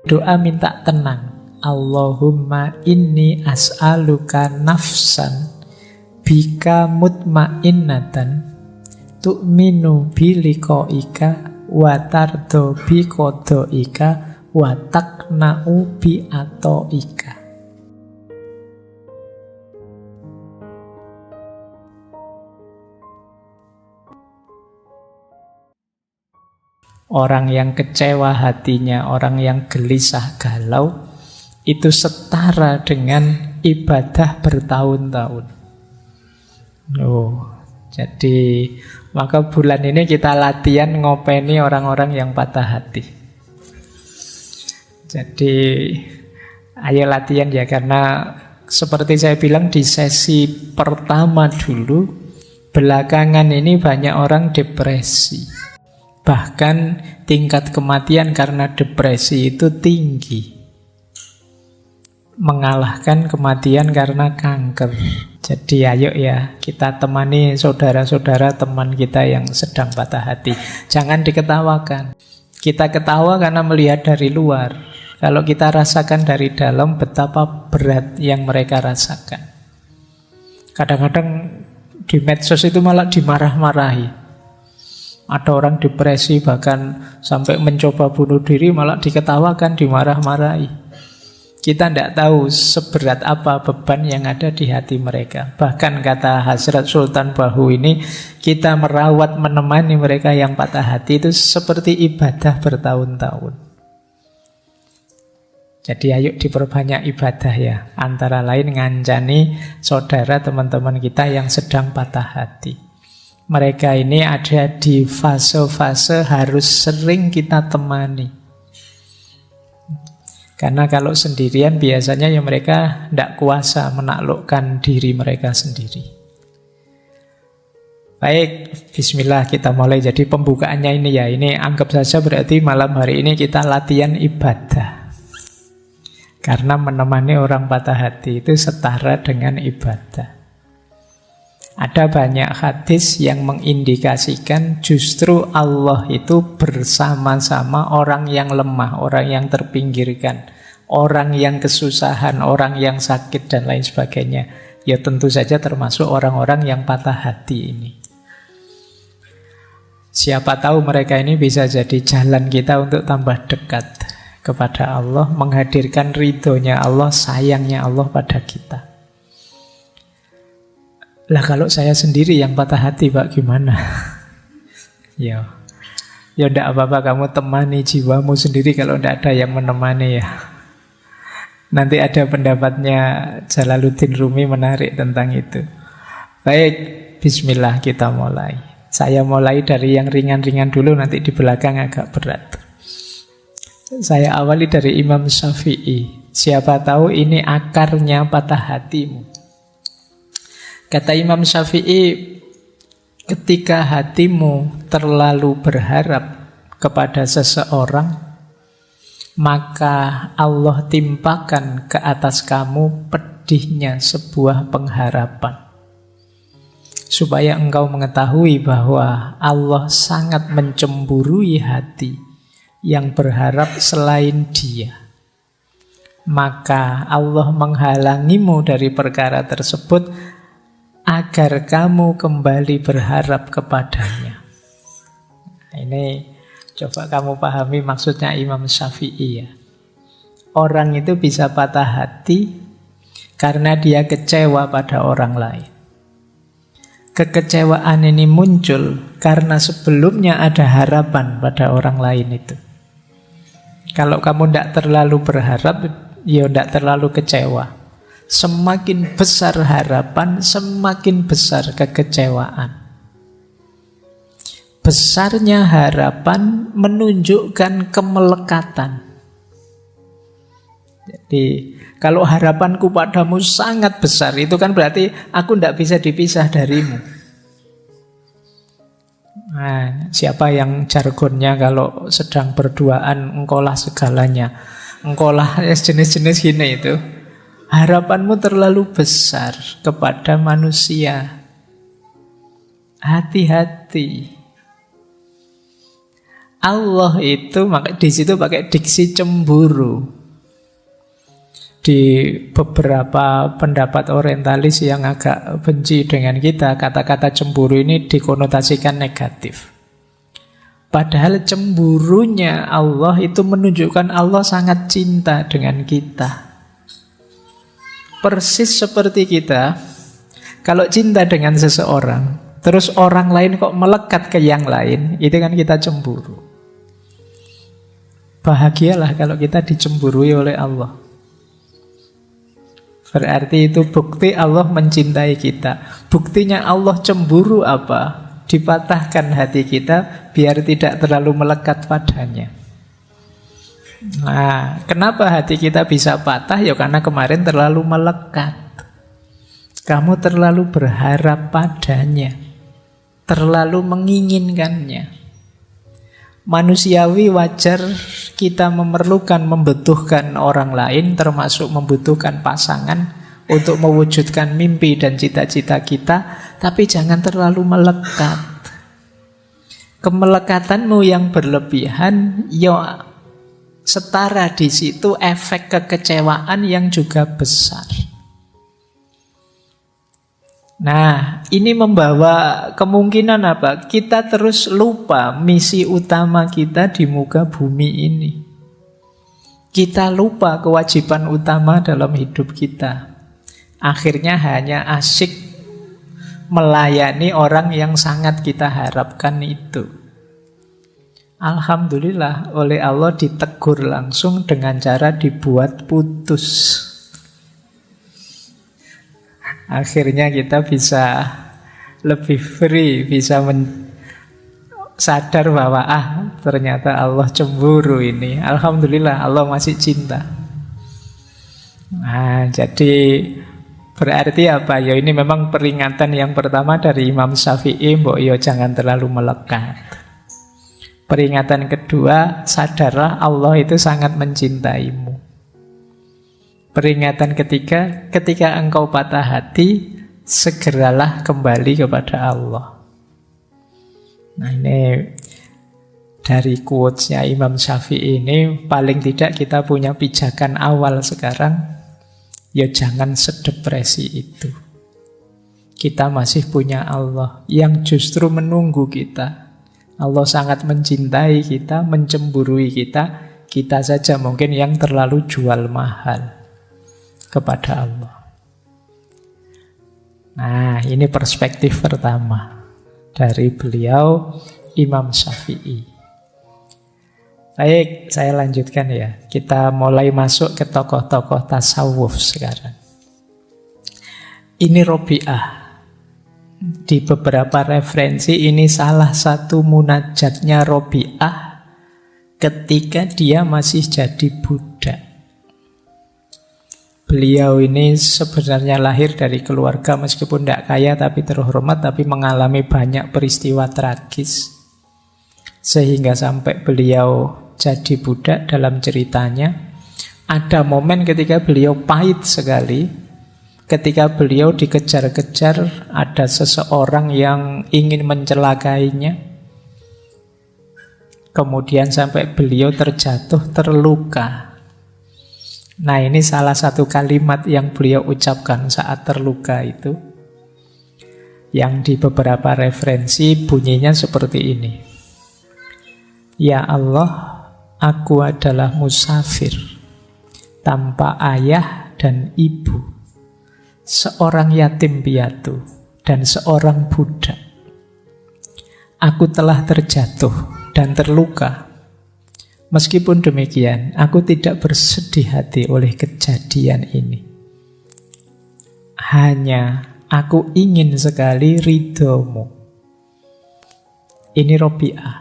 Doa minta tenang. Allahumma inni as'aluka nafsan bika mutmainnatan tu'minu biliqaika wa tardo biqadaika wa taqna'u bi'ataika. Orang yang kecewa hatinya, orang yang gelisah galau, itu setara dengan ibadah bertahun-tahun. Jadi maka bulan ini kita latihan ngopeni orang-orang yang patah hati. Jadi ayo latihan ya, karena seperti saya bilang di sesi pertama dulu, belakangan ini banyak orang depresi. Bahkan tingkat kematian karena depresi itu tinggi, mengalahkan kematian karena kanker. Jadi ayo ya, kita temani saudara-saudara teman kita yang sedang patah hati. Jangan diketawakan. Kita ketawa karena melihat dari luar. Kalau kita rasakan dari dalam betapa berat yang mereka rasakan. Kadang-kadang di medsos itu malah dimarah-marahi. Ada orang depresi bahkan sampai mencoba bunuh diri malah diketawakan, dimarah-marahi. Kita tidak tahu seberat apa beban yang ada di hati mereka. Bahkan kata Hazrat Sultan Bahu ini, kita merawat, menemani mereka yang patah hati itu seperti ibadah bertahun-tahun. Jadi ayo diperbanyak ibadah ya. Antara lain ngancani saudara teman-teman kita yang sedang patah hati. Mereka ini ada di fase-fase harus sering kita temani. Karena kalau sendirian biasanya ya mereka tidak kuasa menaklukkan diri mereka sendiri. Baik, bismillah kita mulai. Jadi pembukaannya ini ya, ini anggap saja berarti malam hari ini kita latihan ibadah. Karena menemani orang patah hati itu setara dengan ibadah. Ada banyak hadis yang mengindikasikan justru Allah itu bersama-sama orang yang lemah, orang yang terpinggirkan, orang yang kesusahan, orang yang sakit dan lain sebagainya. Ya tentu saja termasuk orang-orang yang patah hati ini. Siapa tahu mereka ini bisa jadi jalan kita untuk tambah dekat kepada Allah, menghadirkan ridhonya Allah, sayangnya Allah pada kita. Lah kalau saya sendiri yang patah hati Pak, gimana? Ya enggak apa-apa, kamu temani jiwamu sendiri kalau enggak ada yang menemani ya. Nanti ada pendapatnya Jalaluddin Rumi menarik tentang itu. Baik, bismillah kita mulai. Saya mulai dari yang ringan-ringan dulu, nanti di belakang agak berat. Saya awali dari Imam Syafi'i. Siapa tahu ini akarnya patah hatimu. Kata Imam Syafi'i, ketika hatimu terlalu berharap kepada seseorang, maka Allah timpakan ke atas kamu pedihnya sebuah pengharapan. Supaya engkau mengetahui bahwa Allah sangat mencemburui hati yang berharap selain Dia. Maka Allah menghalangimu dari perkara tersebut agar kamu kembali berharap kepadanya. Ini coba kamu pahami maksudnya Imam Syafi'i ya. Orang itu bisa patah hati karena dia kecewa pada orang lain. Kekecewaan ini muncul karena sebelumnya ada harapan pada orang lain itu. Kalau kamu tidak terlalu berharap, ya tidak terlalu kecewa. Semakin besar harapan, semakin besar kekecewaan. Besarnya harapan menunjukkan kemelekatan. Jadi kalau harapanku padamu sangat besar, itu kan berarti aku tidak bisa dipisah darimu. Nah, siapa yang jargonnya kalau sedang berduaan, engkaulah segalanya, engkaulah jenis-jenis gini itu. Harapanmu terlalu besar kepada manusia. Hati-hati. Allah itu di situ pakai diksi cemburu. Di beberapa pendapat orientalis yang agak benci dengan kita, kata-kata cemburu ini dikonotasikan negatif. Padahal cemburunya Allah itu menunjukkan Allah sangat cinta dengan kita. Persis seperti kita, kalau cinta dengan seseorang, terus orang lain kok melekat ke yang lain, itu kan kita cemburu. Bahagialah kalau kita dicemburui oleh Allah. Berarti itu bukti Allah mencintai kita. Buktinya Allah cemburu apa? Dipatahkan hati kita biar tidak terlalu melekat padanya. Nah, kenapa hati kita bisa patah? Ya karena kemarin terlalu melekat. Kamu terlalu berharap padanya, terlalu menginginkannya. Manusiawi wajar kita memerlukan, membutuhkan orang lain, termasuk membutuhkan pasangan untuk mewujudkan mimpi dan cita-cita kita, tapi jangan terlalu melekat. Kemelekatanmu yang berlebihan, ya setara di situ efek kekecewaan yang juga besar. Nah, ini membawa kemungkinan apa? Kita terus lupa misi utama kita di muka bumi ini. Kita lupa kewajiban utama dalam hidup kita. Akhirnya hanya asyik melayani orang yang sangat kita harapkan itu. Alhamdulillah oleh Allah ditegur langsung dengan cara dibuat putus. Akhirnya kita bisa lebih free, bisa sadar bahwa ternyata Allah cemburu ini. Alhamdulillah Allah masih cinta. Nah, jadi berarti apa? Ya ini memang peringatan yang pertama dari Imam Syafi'i, mbok yo jangan terlalu melekat. Peringatan kedua, sadarlah Allah itu sangat mencintaimu. Peringatan ketiga, ketika engkau patah hati, segeralah kembali kepada Allah. Nah ini dari quotes-nya Imam Syafi'i ini, paling tidak kita punya pijakan awal sekarang, ya jangan sedepresi itu. Kita masih punya Allah yang justru menunggu kita. Allah sangat mencintai kita, mencemburui kita. Kita saja mungkin yang terlalu jual mahal kepada Allah. Nah, ini perspektif pertama dari beliau Imam Syafi'i. Baik, saya lanjutkan ya. Kita mulai masuk ke tokoh-tokoh tasawuf sekarang. Ini Robi'ah. Di beberapa referensi ini salah satu munajatnya Robi'ah ketika dia masih jadi budak. Beliau ini sebenarnya lahir dari keluarga meskipun tidak kaya tapi terhormat, tapi mengalami banyak peristiwa tragis sehingga sampai beliau jadi budak. Dalam ceritanya ada momen ketika beliau pahit sekali. Ketika beliau dikejar-kejar, ada seseorang yang ingin mencelakainya. Kemudian sampai beliau terjatuh, terluka. Nah, ini salah satu kalimat yang beliau ucapkan saat terluka itu. Yang di beberapa referensi bunyinya seperti ini. Ya Allah, aku adalah musafir, tanpa ayah dan ibu. Seorang yatim piatu dan seorang budak. Aku telah terjatuh dan terluka. Meskipun demikian, aku tidak bersedih hati oleh kejadian ini. Hanya aku ingin sekali ridhomu. Ini Robi'ah.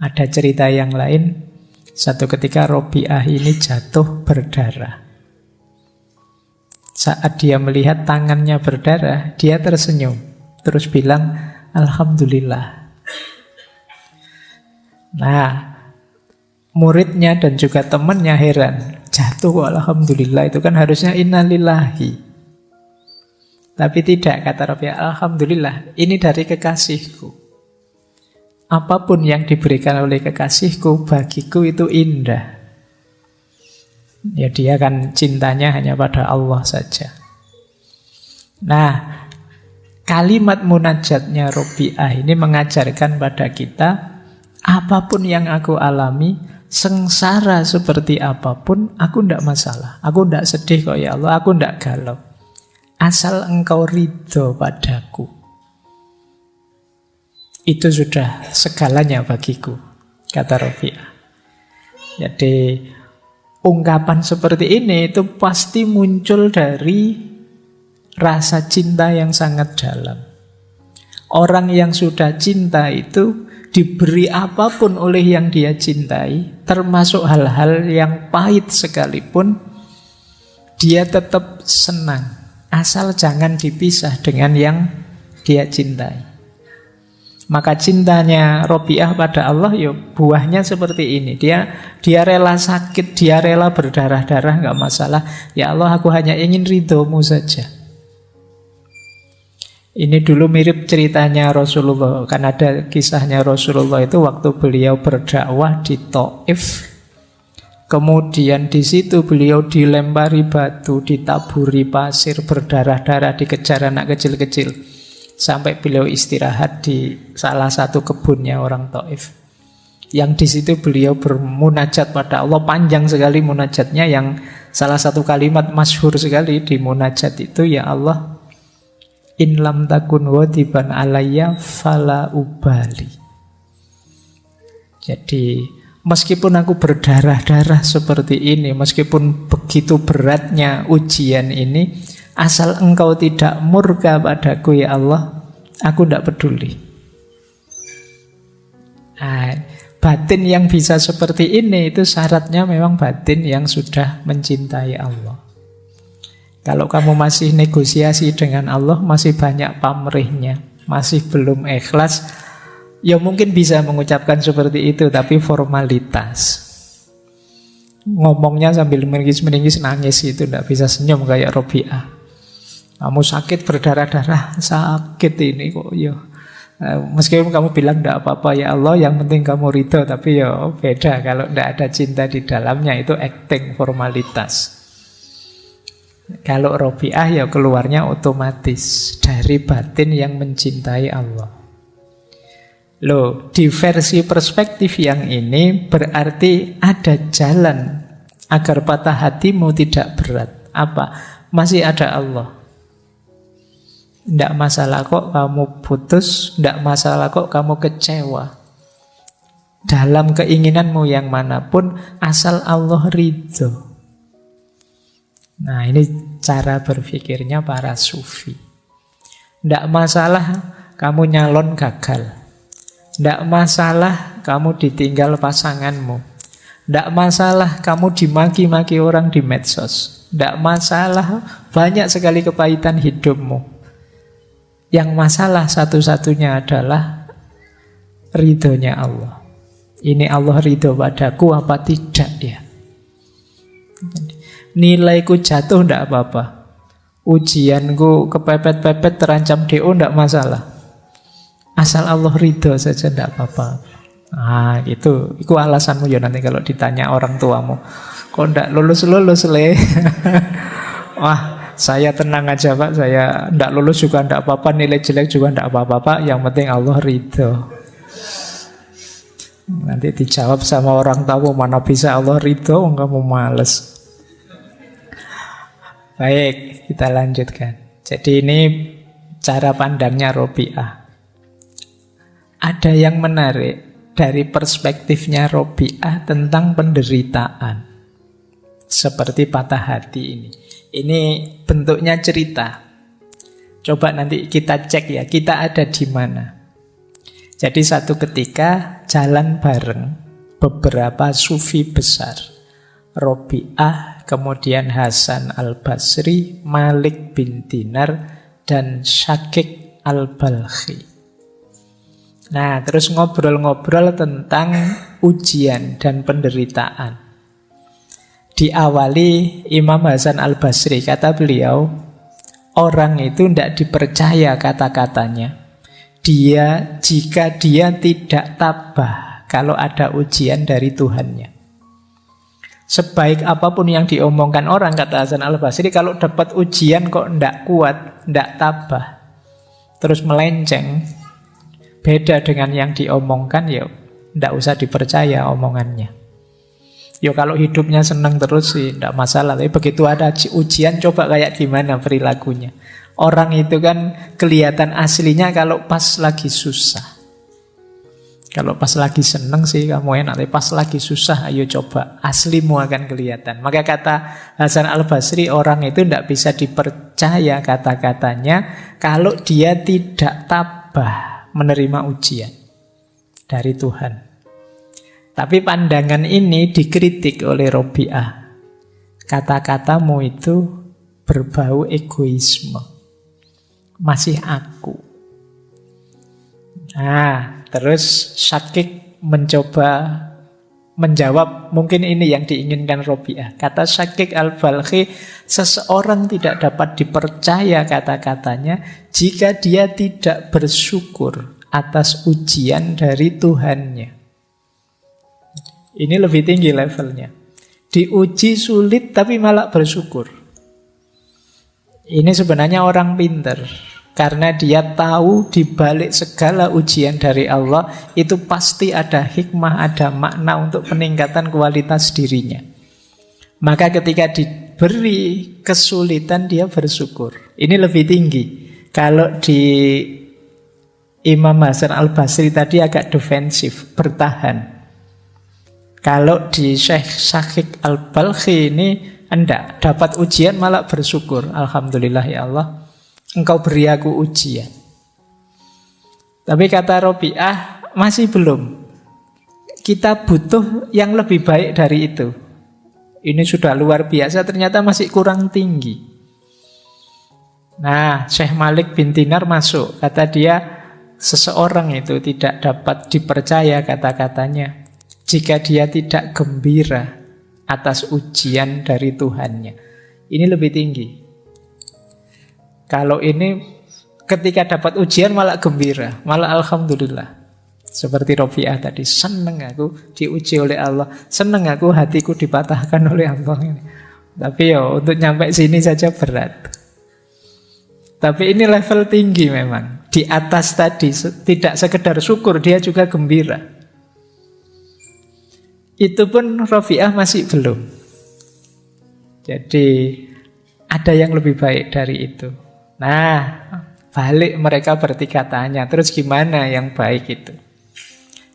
Ada cerita yang lain. Satu ketika Robi'ah ini jatuh berdarah. Saat dia melihat tangannya berdarah, dia tersenyum. Terus bilang, Alhamdulillah. Nah, muridnya dan juga temannya heran. Jatuh Alhamdulillah, itu kan harusnya innalillahi. Tapi tidak, kata Rabi'ah, Alhamdulillah, ini dari kekasihku. apapun yang diberikan oleh kekasihku, bagiku itu indah. Ya dia kan cintanya hanya pada Allah saja. Nah, kalimat munajatnya Robiah ini mengajarkan pada kita, apapun yang aku alami, sengsara seperti apapun, aku tidak masalah. Aku tidak sedih kok ya Allah, aku tidak galau. Asal engkau ridho padaku, itu sudah segalanya bagiku, kata Robiah. Jadi ungkapan seperti ini itu pasti muncul dari rasa cinta yang sangat dalam. Orang yang sudah cinta itu diberi apapun oleh yang dia cintai, termasuk hal-hal yang pahit sekalipun, dia tetap senang. Asal jangan dipisah dengan yang dia cintai. Maka cintanya Robiah pada Allah, ya buahnya seperti ini. Dia rela sakit, dia rela berdarah-darah, nggak masalah. Ya Allah, aku hanya ingin ridhomu saja. Ini dulu mirip ceritanya Rasulullah. Kan ada kisahnya Rasulullah itu waktu beliau berdakwah di Thaif. Kemudian di situ beliau dilempari batu, ditaburi pasir, berdarah-darah, dikejar anak kecil-kecil. Sampai beliau istirahat di salah satu kebunnya orang Thaif. Yang di situ beliau bermunajat pada Allah, panjang sekali munajatnya, yang salah satu kalimat masyhur sekali di munajat itu, ya Allah, in lam takun wadiban alayya fala ubali. Jadi meskipun aku berdarah-darah seperti ini, meskipun begitu beratnya ujian ini, asal engkau tidak murka padaku ya Allah, aku tidak peduli. Nah, batin yang bisa seperti ini itu syaratnya memang batin yang sudah mencintai Allah. Kalau kamu masih negosiasi dengan Allah, masih banyak pamrihnya, masih belum ikhlas, ya mungkin bisa mengucapkan seperti itu, tapi formalitas. Ngomongnya sambil meningis-meningis, nangis, itu tidak bisa senyum kayak Robiah. Kamu sakit, berdarah-darah, sakit ini kok ya. Meskipun kamu bilang tidak apa-apa ya Allah, yang penting kamu ridho, tapi ya beda kalau tidak ada cinta di dalamnya, itu acting, formalitas. Kalau Robiah ya keluarnya otomatis dari batin yang mencintai Allah. Loh, di versi perspektif yang ini berarti ada jalan agar patah hatimu tidak berat. Apa? Masih ada Allah. Tidak masalah kok kamu putus, tidak masalah kok kamu kecewa. Dalam keinginanmu yang manapun, asal Allah ridho. Nah, ini cara berpikirnya para sufi. Tidak masalah kamu nyalon gagal. Tidak masalah kamu ditinggal pasanganmu. Tidak masalah kamu dimaki-maki orang di medsos. Tidak masalah banyak sekali kepahitan hidupmu. Yang masalah satu-satunya adalah ridhonya Allah. Ini Allah ridho padaku apa tidak ya? Nilaiku jatuh tidak apa-apa. Ujianku kepepet-pepet terancam DO tidak masalah. Asal Allah ridho saja tidak apa-apa. Nah itu alasanmu ya nanti kalau ditanya orang tuamu. Kok tidak lulus-lulus le? Wah, saya tenang aja Pak, saya tidak lulus juga tidak apa-apa, nilai jelek juga tidak apa-apa Pak, yang penting Allah ridho. Nanti dijawab sama orang tua, mana bisa Allah ridho, kamu males. Baik, kita lanjutkan. Jadi ini cara pandangnya Robiah. Ada yang menarik dari perspektifnya Robiah tentang penderitaan. Seperti patah hati ini. Ini bentuknya cerita. Coba nanti kita cek ya, kita ada di mana. Jadi satu ketika jalan bareng beberapa sufi besar. Robiah, kemudian Hasan al-Basri, Malik bin Dinar, dan Syakik al-Balkhi. Nah, terus ngobrol-ngobrol tentang ujian dan penderitaan. Diawali Imam Hasan al-Basri, kata beliau, orang itu tidak dipercaya kata-katanya. jika dia tidak tabah kalau ada ujian dari Tuhannya. Sebaik apapun yang diomongkan orang, kata Hasan al-Basri, kalau dapat ujian kok ndak kuat, ndak tabah, terus melenceng, beda dengan yang diomongkan, ya ndak usah dipercaya omongannya. Ya kalau hidupnya senang terus sih ndak masalah, tapi begitu ada ujian, coba kayak gimana perilakunya. Orang itu kan kelihatan aslinya kalau pas lagi susah. Kalau pas lagi seneng sih kamu enak, tapi pas lagi susah, ayo coba, aslimu akan kelihatan. Maka kata Hasan al-Basri, orang itu tidak bisa dipercaya kata-katanya kalau dia tidak tabah menerima ujian dari Tuhan. Tapi pandangan ini dikritik oleh Robi'ah. Kata-katamu itu berbau egoisme. Masih aku. Nah, terus Syakik mencoba menjawab, mungkin ini yang diinginkan Robi'ah. Kata Syakik al-Balkhi, seseorang tidak dapat dipercaya kata-katanya jika dia tidak bersyukur atas ujian dari Tuhannya. Ini lebih tinggi levelnya. Diuji sulit tapi malah bersyukur. Ini sebenarnya orang pintar. Karena dia tahu di balik segala ujian dari Allah itu pasti ada hikmah, ada makna untuk peningkatan kualitas dirinya. Maka ketika diberi kesulitan dia bersyukur. Ini lebih tinggi. Kalau di Imam Hasan al-Basri tadi agak defensif, bertahan. Kalau di Syekh Syakik al-Balkhi ini enggak, dapat ujian malah bersyukur. Alhamdulillah ya Allah, Engkau beri aku ujian. Tapi kata Robi'ah, masih belum. Kita butuh yang lebih baik dari itu. Ini sudah luar biasa, ternyata masih kurang tinggi. Nah, Syekh Malik bin Dinar masuk. Kata dia, seseorang itu tidak dapat dipercaya kata-katanya jika dia tidak gembira atas ujian dari Tuhannya. Ini lebih tinggi. Kalau ini ketika dapat ujian malah gembira, malah alhamdulillah. Seperti Robi'ah tadi, seneng aku diuji oleh Allah, seneng aku hatiku dipatahkan oleh Allah ini. Tapi ya untuk nyampe sini saja berat. Tapi ini level tinggi memang. Di atas tadi tidak sekedar syukur, dia juga gembira. Itu pun Robi'ah masih belum. Jadi ada yang lebih baik dari itu. Nah, balik mereka bertiga tanya, terus gimana yang baik itu?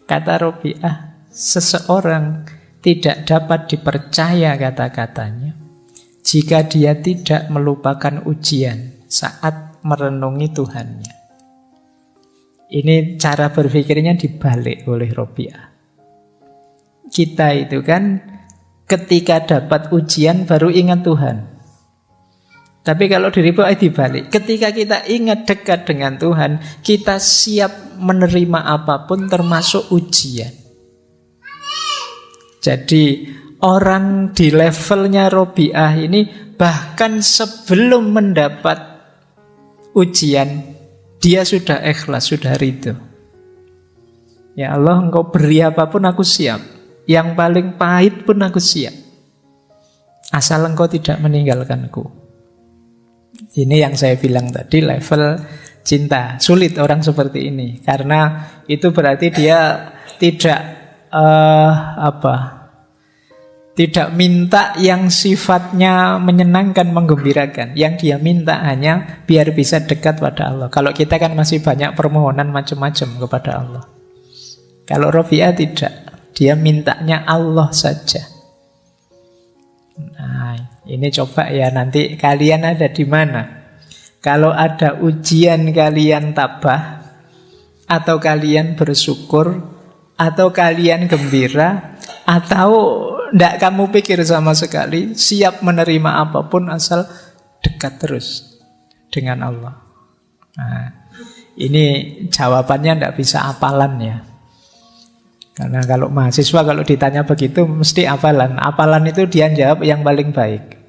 Kata Robi'ah, seseorang tidak dapat dipercaya kata-katanya jika dia tidak melupakan ujian saat merenungi Tuhannya. Ini cara berpikirnya dibalik oleh Robi'ah. Kita itu kan ketika dapat ujian baru ingat Tuhan. Tapi kalau di Robi'ah dibalik, ketika kita ingat dekat dengan Tuhan, kita siap menerima apapun termasuk ujian. Jadi orang di levelnya Robi'ah ini bahkan sebelum mendapat ujian, dia sudah ikhlas, sudah ridho. Ya Allah, Engkau beri apapun aku siap. Yang paling pahit pun aku siap, asal Engkau tidak meninggalkanku. Ini yang saya bilang tadi, level cinta. Sulit orang seperti ini, karena itu berarti dia tidak tidak minta yang sifatnya menyenangkan, menggembirakan. Yang dia minta hanya biar bisa dekat pada Allah. Kalau kita kan masih banyak permohonan macam-macam kepada Allah. Kalau Robi'ah tidak, dia mintanya Allah saja. Nah, ini coba ya nanti kalian ada di mana. Kalau ada ujian kalian tabah, atau kalian bersyukur, atau kalian gembira, atau tidak kamu pikir sama sekali, siap menerima apapun asal dekat terus dengan Allah. Nah, ini jawabannya tidak bisa hafalan ya. Karena kalau mahasiswa kalau ditanya begitu mesti hafalan. Hafalan itu dia jawab yang paling baik.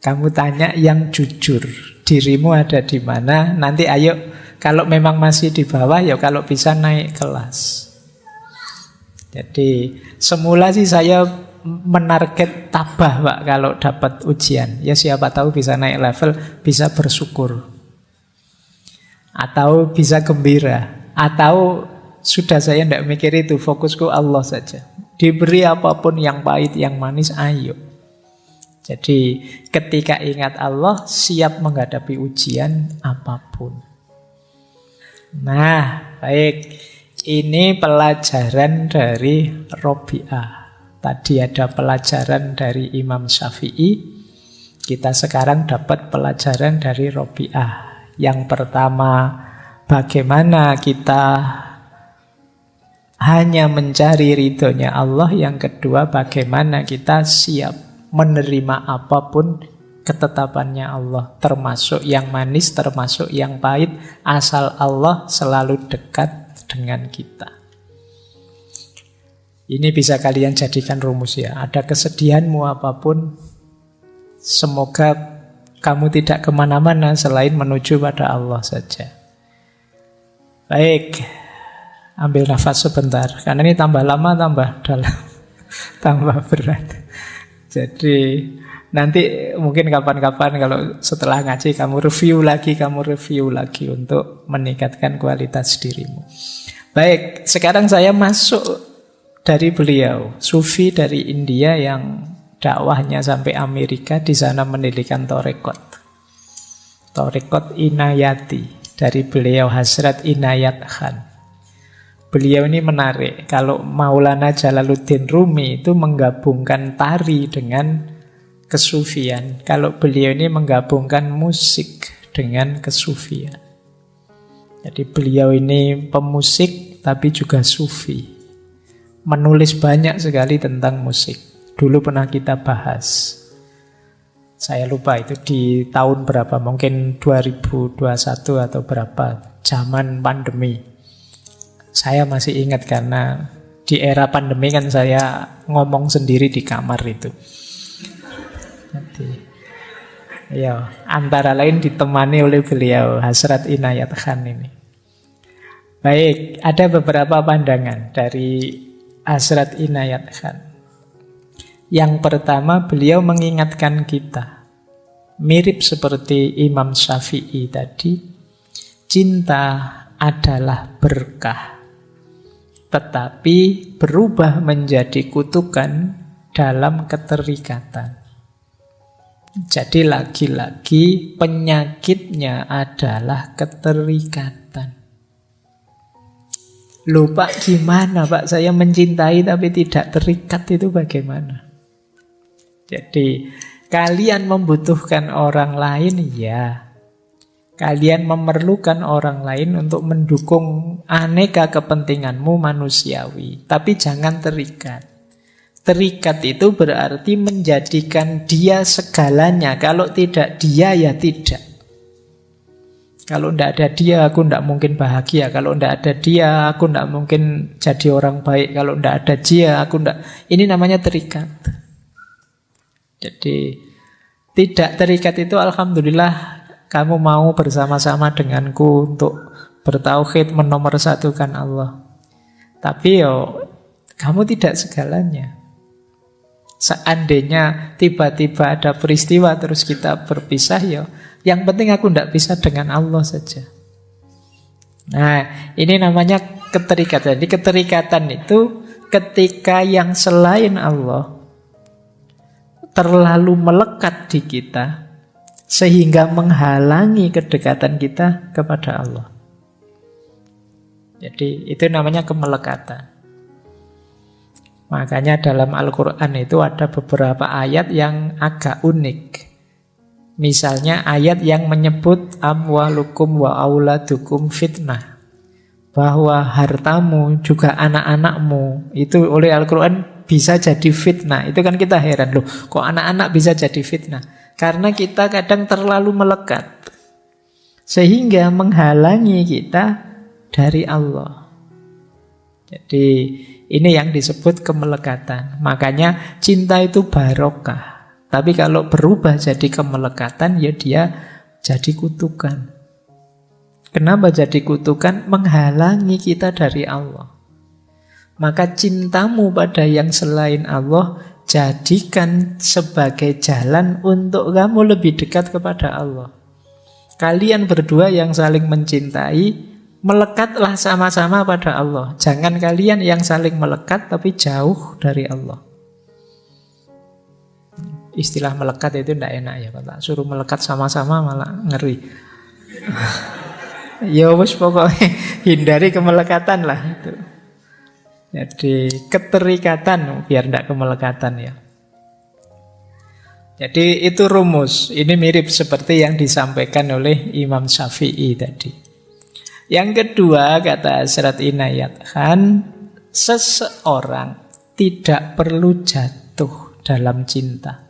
Kamu tanya yang jujur, dirimu ada di mana, nanti ayo Kalau memang masih di bawah, ya kalau bisa naik kelas. Jadi semula sih saya menarget tabah Pak kalau dapat ujian. Ya siapa tahu bisa naik level, bisa bersyukur. Atau bisa gembira. Atau sudah saya tidak mikir itu, fokusku Allah saja. Diberi apapun yang pahit, yang manis, ayo. Jadi ketika ingat Allah, siap menghadapi ujian apapun. Nah, baik. Ini pelajaran dari Robi'ah. Tadi ada pelajaran dari Imam Syafi'i. Kita sekarang dapat pelajaran dari Robi'ah. Yang pertama, bagaimana kita hanya mencari ridhonya Allah. Yang kedua, bagaimana kita siap menerima apapun ketetapannya Allah. Termasuk yang manis, termasuk yang pahit. Asal Allah selalu dekat dengan kita. Ini bisa kalian jadikan rumus ya. Ada kesedihanmu apapun, semoga kamu tidak kemana-mana selain menuju pada Allah saja. Baik, ambil nafas sebentar. Karena ini tambah lama, tambah dalam, tambah berat. Jadi nanti mungkin kapan-kapan kalau setelah ngaji kamu review lagi untuk meningkatkan kualitas dirimu. Baik, sekarang saya masuk dari beliau, sufi dari India yang dakwahnya sampai Amerika, di sana mendirikan Torekot. Torekot Inayati dari beliau Hazrat Inayat Khan. Beliau ini menarik, kalau Maulana Jalaluddin Rumi itu menggabungkan tari dengan kesufian. Kalau beliau ini menggabungkan musik dengan kesufian. Jadi beliau ini pemusik tapi juga sufi. Menulis banyak sekali tentang musik. Dulu pernah kita bahas. Saya lupa itu di tahun berapa, mungkin 2021 atau berapa, zaman pandemi. Saya masih ingat karena di era pandemi kan saya ngomong sendiri di kamar itu. Jadi, ya, antara lain ditemani oleh beliau, Hazrat Inayat Khan ini. Baik, ada beberapa pandangan dari Hazrat Inayat Khan. Yang pertama, beliau mengingatkan kita, mirip seperti Imam Syafi'i tadi, cinta adalah berkah, tetapi berubah menjadi kutukan dalam keterikatan. Jadi lagi-lagi penyakitnya adalah keterikatan. Loh Pak, gimana Pak? Saya mencintai tapi tidak terikat, itu bagaimana? Jadi kalian membutuhkan orang lain, ya. Kalian memerlukan orang lain untuk mendukung aneka kepentinganmu manusiawi. Tapi jangan terikat. Terikat itu berarti menjadikan dia segalanya. Kalau tidak dia, ya tidak. Kalau tidak ada dia, aku tidak mungkin bahagia. Kalau tidak ada dia, aku tidak mungkin jadi orang baik. Kalau tidak ada dia, aku tidak. Ini namanya terikat. Jadi tidak terikat itu alhamdulillah kamu mau bersama-sama denganku untuk bertauhid, menomorsatukan Allah. Tapi kamu tidak segalanya. Seandainya tiba-tiba ada peristiwa terus kita berpisah, yang penting aku tidak bisa dengan Allah saja. Nah, ini namanya keterikatan. Jadi keterikatan itu ketika yang selain Allah terlalu melekat di kita sehingga menghalangi kedekatan kita kepada Allah. Jadi itu namanya kemelekatan. Makanya dalam Al-Quran itu ada beberapa ayat yang agak unik. Misalnya ayat yang menyebut amwalukum wa auladukum fitnah. Bahwa hartamu juga anak-anakmu itu oleh Al-Quran bisa jadi fitnah. Itu kan kita heran, loh kok anak-anak bisa jadi fitnah? Karena kita kadang terlalu melekat sehingga menghalangi kita dari Allah. Jadi ini yang disebut kemelekatan. Makanya cinta itu barokah. Tapi kalau berubah jadi kemelekatan, ya dia jadi kutukan. Kenapa jadi kutukan? Menghalangi kita dari Allah. Maka cintamu pada yang selain Allah jadikan sebagai jalan untuk kamu lebih dekat kepada Allah. Kalian berdua yang saling mencintai, melekatlah sama-sama pada Allah. Jangan kalian yang saling melekat tapi jauh dari Allah. Istilah melekat itu tidak enak ya, kalau suruh melekat sama-sama malah ngeri. Ya wis pokoknya hindari kemelekatan lah itu. Jadi keterikatan biar tidak kemelekatan ya. Jadi itu rumus. Ini mirip seperti yang disampaikan oleh Imam Syafi'i tadi. Yang kedua kata Hasrat Inayat Khan, seseorang tidak perlu jatuh dalam cinta.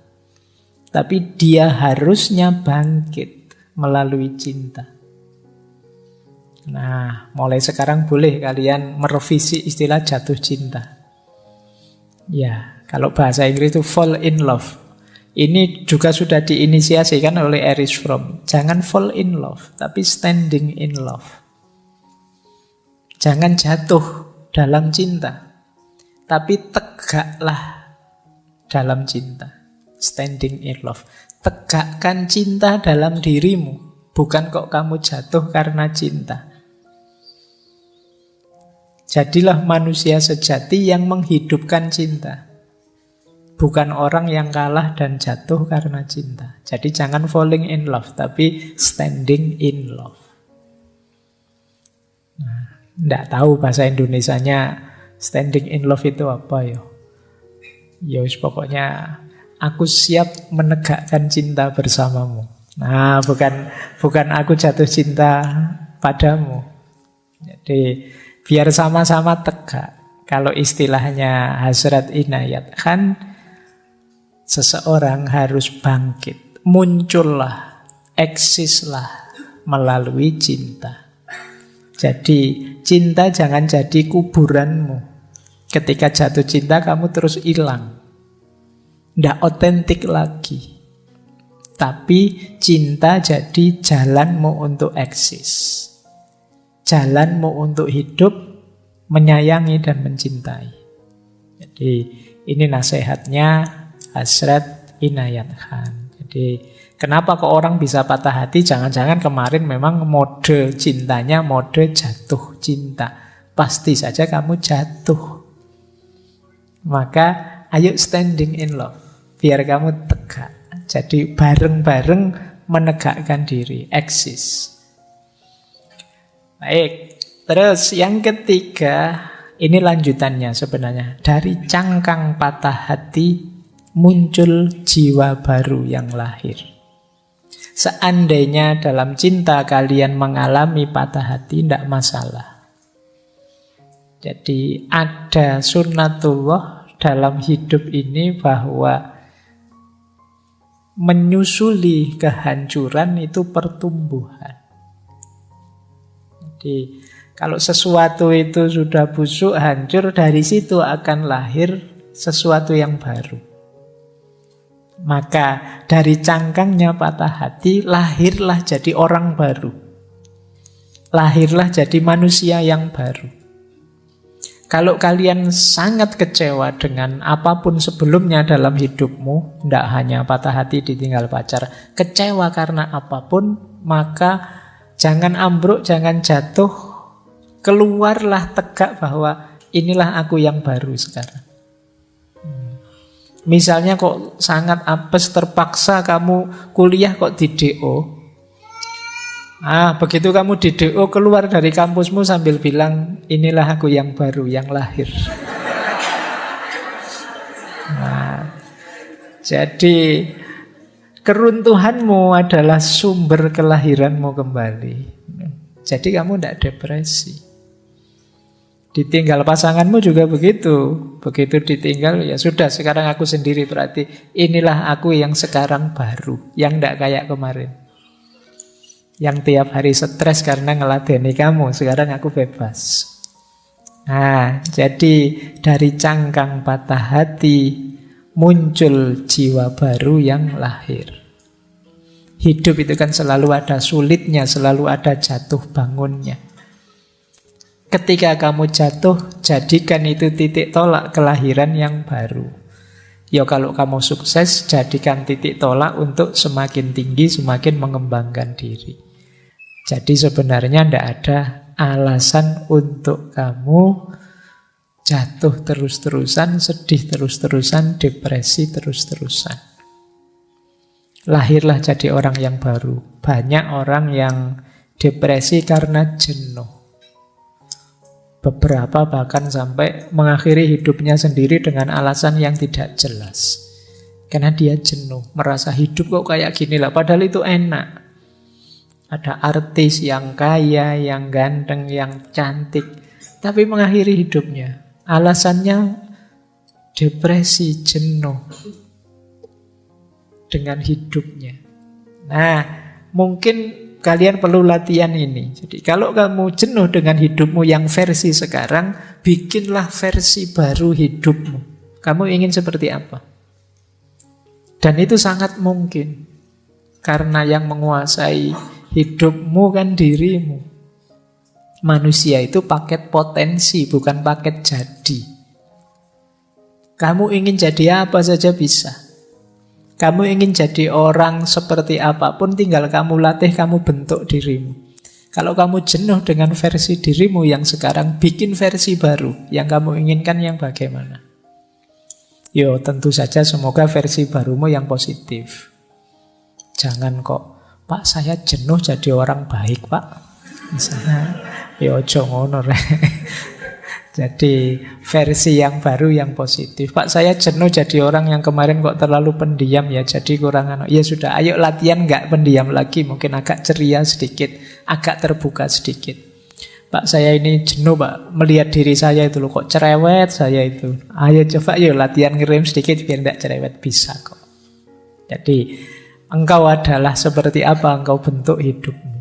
Tapi dia harusnya bangkit melalui cinta. Nah, mulai sekarang boleh kalian merevisi istilah jatuh cinta. Ya, kalau bahasa Inggris itu fall in love. Ini juga sudah diinisiasikan oleh Erich Fromm. Jangan fall in love, tapi standing in love. Jangan jatuh dalam cinta, tapi tegaklah dalam cinta. Standing in love. Tegakkan cinta dalam dirimu. Bukan kok kamu jatuh karena cinta. Jadilah manusia sejati yang menghidupkan cinta. Bukan orang yang kalah dan jatuh karena cinta. Jadi jangan falling in love, tapi standing in love. Nah, tidak tahu bahasa Indonesianya standing in love itu apa ya? Ya pokoknya aku siap menegakkan cinta bersamamu. Nah, bukan aku jatuh cinta padamu. Jadi biar sama-sama tegak. Kalau istilahnya Hasrat Inayat Khan, seseorang harus bangkit, muncullah, eksislah melalui cinta. Jadi cinta jangan jadi kuburanmu. Ketika jatuh cinta kamu terus hilang. Tidak otentik lagi. Tapi cinta jadi jalanmu untuk eksis. Jalanmu untuk hidup, menyayangi dan mencintai. Jadi ini nasihatnya Hasrat Inayat Khan. Jadi kenapa kok orang bisa patah hati? Jangan-jangan kemarin memang mode cintanya mode jatuh cinta. Pasti saja kamu jatuh. Maka ayo standing in love. Biar kamu tegak. Jadi bareng-bareng menegakkan diri, eksis. Baik, terus yang ketiga, ini lanjutannya sebenarnya. Dari cangkang patah hati muncul jiwa baru yang lahir. Seandainya dalam cinta kalian mengalami patah hati, tidak masalah. Jadi ada sunnatullah dalam hidup ini bahwa menyusuli kehancuran itu pertumbuhan. Jadi kalau sesuatu itu sudah busuk, hancur, dari situ akan lahir sesuatu yang baru. Maka dari cangkangnya patah hati, lahirlah jadi orang baru. Lahirlah jadi manusia yang baru. Kalau kalian sangat kecewa dengan apapun sebelumnya dalam hidupmu, tidak hanya patah hati ditinggal pacar, kecewa karena apapun, maka jangan ambruk, jangan jatuh, keluarlah tegak bahwa inilah aku yang baru sekarang. Misalnya kok sangat apes, terpaksa kamu kuliah kok di DO. Begitu kamu di DO keluar dari kampusmu sambil bilang, inilah aku yang baru, yang lahir. Jadi keruntuhanmu adalah sumber kelahiranmu kembali. Jadi kamu tidak depresi. Ditinggal pasanganmu juga begitu. Begitu ditinggal, ya sudah, sekarang aku sendiri, berarti inilah aku yang sekarang baru, yang tidak kayak kemarin. Yang tiap hari stres karena ngeladeni kamu, sekarang aku bebas. Nah, jadi dari cangkang patah hati muncul jiwa baru yang lahir. Hidup itu kan selalu ada sulitnya, selalu ada jatuh bangunnya. Ketika kamu jatuh, jadikan itu titik tolak kelahiran yang baru. Ya kalau kamu sukses, jadikan titik tolak untuk semakin tinggi, semakin mengembangkan diri. Jadi sebenarnya tidak ada alasan untuk kamu jatuh terus-terusan, sedih terus-terusan, depresi terus-terusan. Lahirlah jadi orang yang baru. Banyak orang yang depresi karena jenuh. Beberapa bahkan sampai mengakhiri hidupnya sendiri dengan alasan yang tidak jelas. Karena dia jenuh, merasa hidup kok kayak gini lah, padahal itu enak. Ada artis yang kaya, yang ganteng, yang cantik, tapi mengakhiri hidupnya. Alasannya depresi, jenuh dengan hidupnya. Nah, mungkin kalian perlu latihan ini. Jadi kalau kamu jenuh dengan hidupmu yang versi sekarang, bikinlah versi baru hidupmu. Kamu ingin seperti apa? Dan itu sangat mungkin. Karena yang menguasai hidupmu kan dirimu. Manusia itu paket potensi, bukan paket jadi. Kamu ingin jadi apa saja bisa. Kamu ingin jadi orang seperti apapun, tinggal kamu latih, kamu bentuk dirimu. Kalau kamu jenuh dengan versi dirimu yang sekarang, bikin versi baru. Yang kamu inginkan yang bagaimana? Yo, tentu saja semoga versi barumu yang positif. Jangan kok, Pak saya jenuh jadi orang baik Pak. Misalnya, ya ojo ngono rek. Jadi versi yang baru yang positif. Pak saya jenuh jadi orang yang kemarin kok terlalu pendiam ya, jadi kurang ya sudah, ayo latihan nggak pendiam lagi, mungkin agak ceria sedikit, agak terbuka sedikit. Pak saya ini jenuh Pak, melihat diri saya itu loh, kok cerewet saya itu. Ayo coba yuk latihan ngerem sedikit biar nggak cerewet, bisa kok. Jadi engkau adalah seperti apa engkau bentuk hidupmu.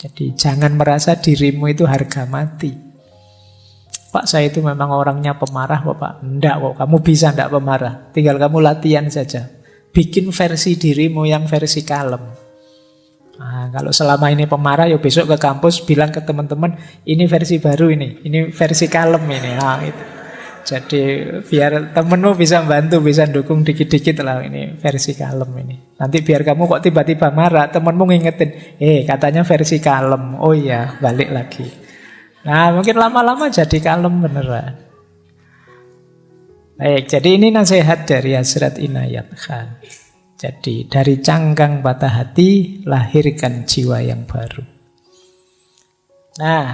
Jadi jangan merasa dirimu itu harga mati. Pak saya itu memang orangnya pemarah kok Pak. Enggak kok, kamu bisa enggak pemarah. Tinggal kamu latihan saja. Bikin versi dirimu yang versi kalem. Nah, kalau selama ini pemarah, ya besok ke kampus bilang ke teman-teman, ini versi baru ini versi kalem ini. Nah, itu. Jadi biar temenmu bisa bantu, bisa dukung dikit-dikit lah, ini versi kalem ini. Nanti biar kamu kok tiba-tiba marah, temenmu ngingetin, katanya versi kalem. Oh iya, balik lagi. Nah mungkin lama-lama jadi kalem beneran. Baik, jadi ini nasihat dari Hazrat Inayat Khan. Jadi dari cangkang patah hati, lahirkan jiwa yang baru. Nah,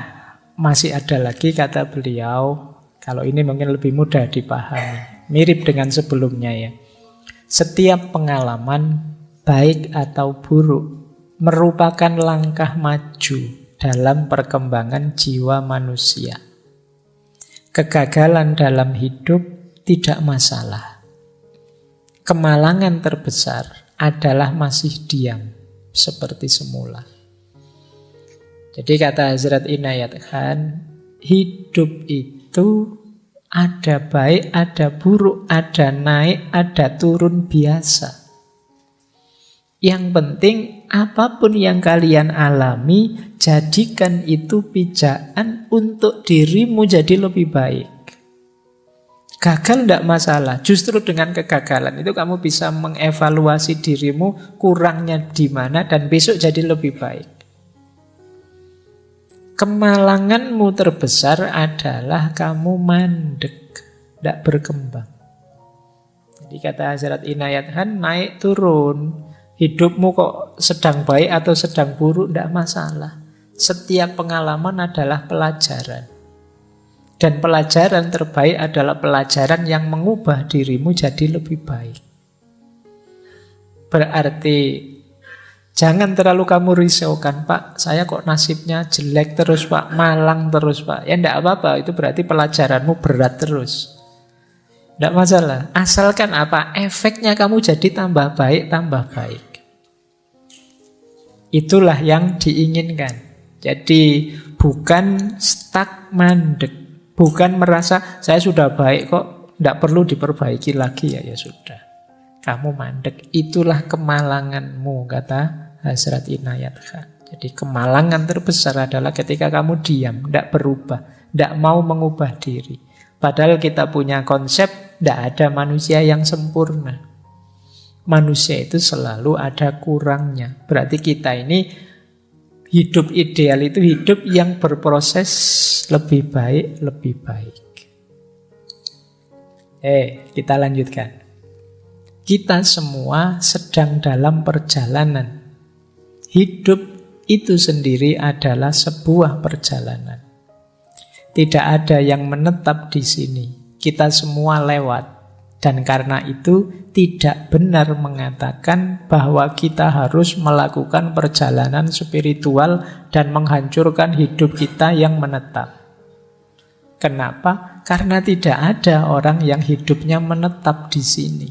masih ada lagi kata beliau. Kalau ini mungkin lebih mudah dipahami. Mirip dengan sebelumnya ya. Setiap pengalaman, baik atau buruk, merupakan langkah maju dalam perkembangan jiwa manusia. Kegagalan dalam hidup tidak masalah. Kemalangan terbesar adalah masih diam, seperti semula. Jadi kata Hazrat Inayat Khan, hidup itu ada baik, ada buruk, ada naik, ada turun biasa. Yang penting apapun yang kalian alami, jadikan itu pijakan untuk dirimu jadi lebih baik. Gagal tidak masalah, justru dengan kegagalan itu kamu bisa mengevaluasi dirimu, kurangnya di mana, dan besok jadi lebih baik. Kemalanganmu terbesar adalah kamu mandek, tidak berkembang. Jadi kata Hazrat Inayat Khan, naik turun. Hidupmu kok sedang baik atau sedang buruk, tidak masalah. Setiap pengalaman adalah pelajaran. Dan pelajaran terbaik adalah pelajaran yang mengubah dirimu jadi lebih baik. Berarti jangan terlalu kamu risaukan, Pak, saya kok nasibnya jelek terus Pak, malang terus Pak. Ya enggak apa-apa, itu berarti pelajaranmu berat terus. Enggak masalah, asalkan apa? Efeknya kamu jadi tambah baik, tambah baik. Itulah yang diinginkan. Jadi bukan stuck mandek. Bukan merasa saya sudah baik kok, enggak perlu diperbaiki lagi ya sudah. kamu mandek. Itulah kemalanganmu, kata Hazrat Inayat Khan. Jadi kemalangan terbesar adalah ketika kamu diam, tidak berubah, tidak mau mengubah diri. Padahal kita punya konsep, tidak ada manusia yang sempurna. Manusia itu selalu ada kurangnya. Berarti kita ini hidup ideal itu hidup yang berproses lebih baik, lebih baik. Kita lanjutkan. Kita semua sedang dalam perjalanan. Hidup itu sendiri adalah sebuah perjalanan. Tidak ada yang menetap di sini. Kita semua lewat. Dan karena itu tidak benar mengatakan bahwa kita harus melakukan perjalanan spiritual dan menghancurkan hidup kita yang menetap. Kenapa? Karena tidak ada orang yang hidupnya menetap di sini.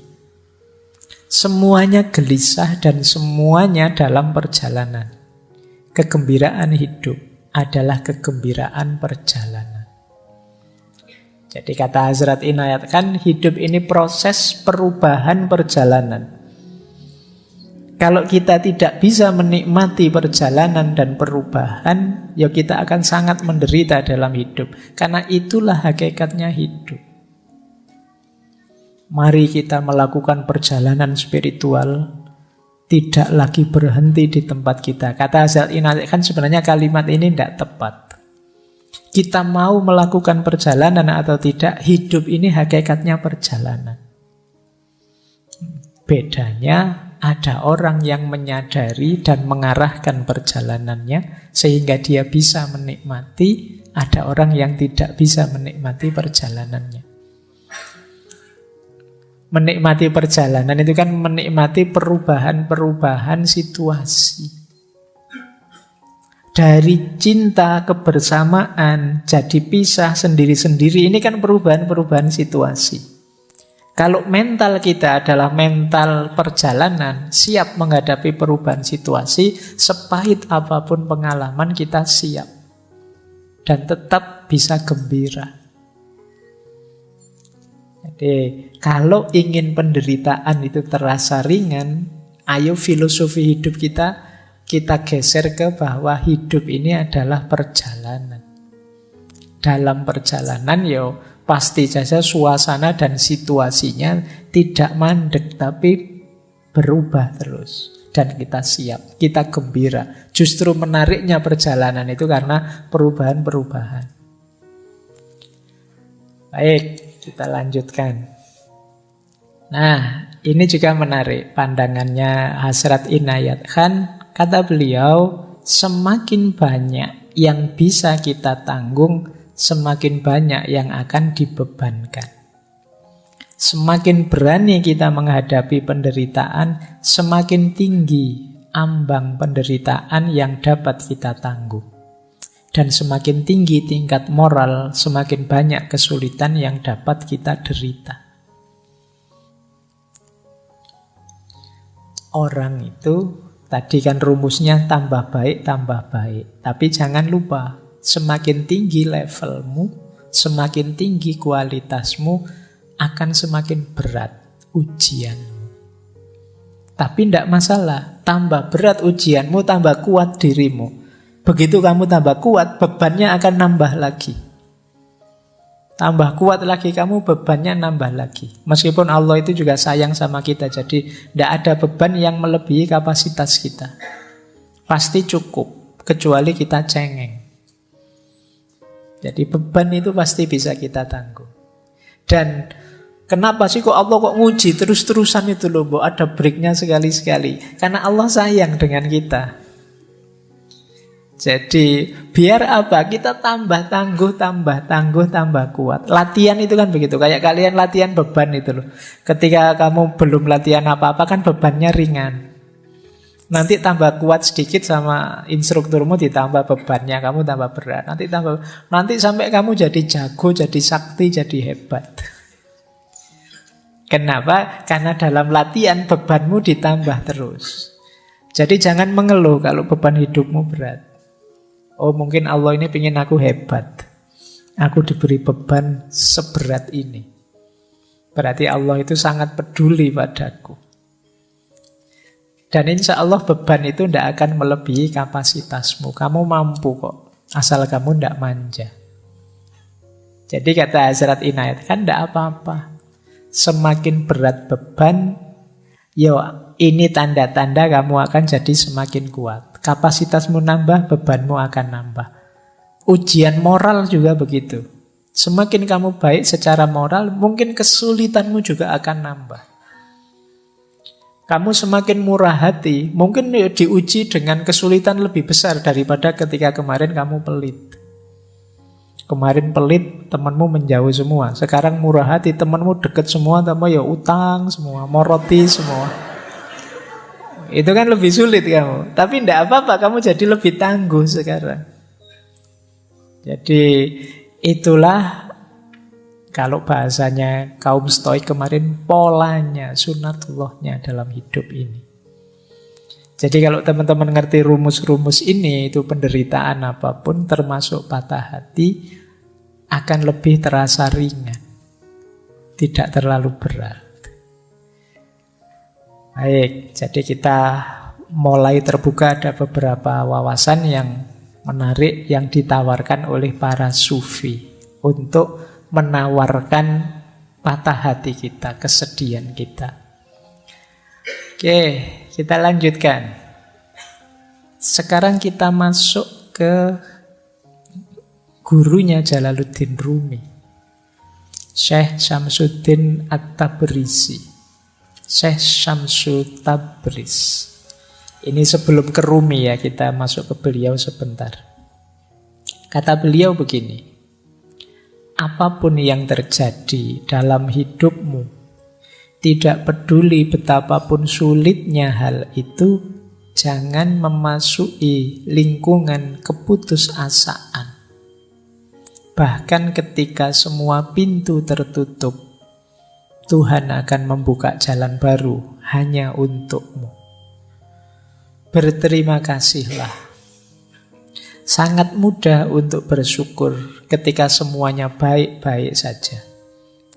Semuanya gelisah dan semuanya dalam perjalanan. Kegembiraan hidup adalah kegembiraan perjalanan. Jadi kata Hazrat Inayat Khan, hidup ini proses perubahan perjalanan. Kalau kita tidak bisa menikmati perjalanan dan perubahan, ya kita akan sangat menderita dalam hidup. Karena itulah hakikatnya hidup. Mari kita melakukan perjalanan spiritual, tidak lagi berhenti di tempat kita. Kata Hazrat Inayat Khan, sebenarnya kalimat ini tidak tepat. Kita mau melakukan perjalanan atau tidak, hidup ini hakikatnya perjalanan. Bedanya, ada orang yang menyadari dan mengarahkan perjalanannya sehingga dia bisa menikmati, ada orang yang tidak bisa menikmati perjalanannya. Menikmati perjalanan itu kan menikmati perubahan-perubahan situasi. Dari cinta kebersamaan jadi pisah sendiri-sendiri, ini kan perubahan-perubahan situasi. Kalau mental kita adalah mental perjalanan, siap menghadapi perubahan situasi, sepahit apapun pengalaman kita siap. Dan tetap bisa gembira. Jadi, kalau ingin penderitaan itu terasa ringan, ayo filosofi hidup kita geser ke bahwa hidup ini adalah perjalanan. Dalam perjalanan, pasti saja suasana dan situasinya tidak mandek, tapi berubah terus. Dan kita siap, kita gembira. Justru menariknya perjalanan itu karena perubahan-perubahan. Baik, kita lanjutkan. Nah, ini juga menarik pandangannya Hazrat Inayat Khan. Kata beliau, semakin banyak yang bisa kita tanggung, semakin banyak yang akan dibebankan. Semakin berani kita menghadapi penderitaan, semakin tinggi ambang penderitaan yang dapat kita tanggung. Dan semakin tinggi tingkat moral, semakin banyak kesulitan yang dapat kita derita. Orang itu, tadi kan rumusnya tambah baik, tambah baik. Tapi jangan lupa, semakin tinggi levelmu, semakin tinggi kualitasmu, akan semakin berat ujianmu. Tapi tidak masalah, tambah berat ujianmu, tambah kuat dirimu. Begitu kamu tambah kuat, bebannya akan nambah lagi. Tambah kuat lagi kamu, bebannya nambah lagi. Meskipun Allah itu juga sayang sama kita, jadi tidak ada beban yang melebihi kapasitas kita. Pasti cukup, kecuali kita cengeng. Jadi beban itu pasti bisa kita tanggung. Dan kenapa sih kok Allah kok nguji terus-terusan itu loh, Mbok? Ada breaknya sekali-sekali. Karena Allah sayang dengan kita. Jadi biar apa? Kita tambah tangguh, tambah kuat. Latihan itu kan begitu. Kayak kalian latihan beban itu loh. Ketika kamu belum latihan apa-apa kan bebannya ringan. Nanti tambah kuat sedikit sama instrukturmu, ditambah bebannya, kamu tambah berat. Nanti sampai kamu jadi jago, jadi sakti, jadi hebat. Kenapa? Karena dalam latihan bebanmu ditambah terus. Jadi jangan mengeluh kalau beban hidupmu berat. Oh, mungkin Allah ini pengen aku hebat. Aku diberi beban seberat ini. Berarti Allah itu sangat peduli padaku. Dan insya Allah beban itu tidak akan melebihi kapasitasmu. Kamu mampu kok, asal kamu tidak manja. Jadi kata Hazrat Inayat, kan tidak apa-apa. Semakin berat beban, yo ini tanda-tanda kamu akan jadi semakin kuat. Kapasitasmu nambah, bebanmu akan nambah. Ujian moral juga begitu. Semakin kamu baik secara moral, mungkin kesulitanmu juga akan nambah. Kamu semakin murah hati, mungkin diuji dengan kesulitan lebih besar daripada ketika kemarin kamu pelit. Kemarin pelit, temanmu menjauh semua. Sekarang murah hati, temanmu deket semua, tambah ya utang semua, moroti semua. Itu kan lebih sulit kamu. Tapi tidak apa-apa, kamu jadi lebih tangguh sekarang. Jadi itulah, kalau bahasanya kaum Stoik kemarin, polanya, sunatullahnya dalam hidup ini. Jadi kalau teman-teman ngerti rumus-rumus ini, itu penderitaan apapun termasuk patah hati akan lebih terasa ringan. Tidak terlalu berat. Baik, jadi kita mulai terbuka, ada beberapa wawasan yang menarik yang ditawarkan oleh para sufi untuk menawarkan patah hati kita, kesedihan kita. Oke, kita lanjutkan. Sekarang kita masuk ke gurunya Jalaluddin Rumi, Syekh Syamsuddin At-Tabrisi, Syekh Syamsu Tabriz. Ini sebelum ke Rumi ya, kita masuk ke beliau sebentar. Kata beliau begini, apapun yang terjadi dalam hidupmu, tidak peduli betapapun sulitnya hal itu, jangan memasuki lingkungan keputusasaan. Bahkan ketika semua pintu tertutup, Tuhan akan membuka jalan baru hanya untukmu. Berterima kasihlah. Sangat mudah untuk bersyukur ketika semuanya baik-baik saja.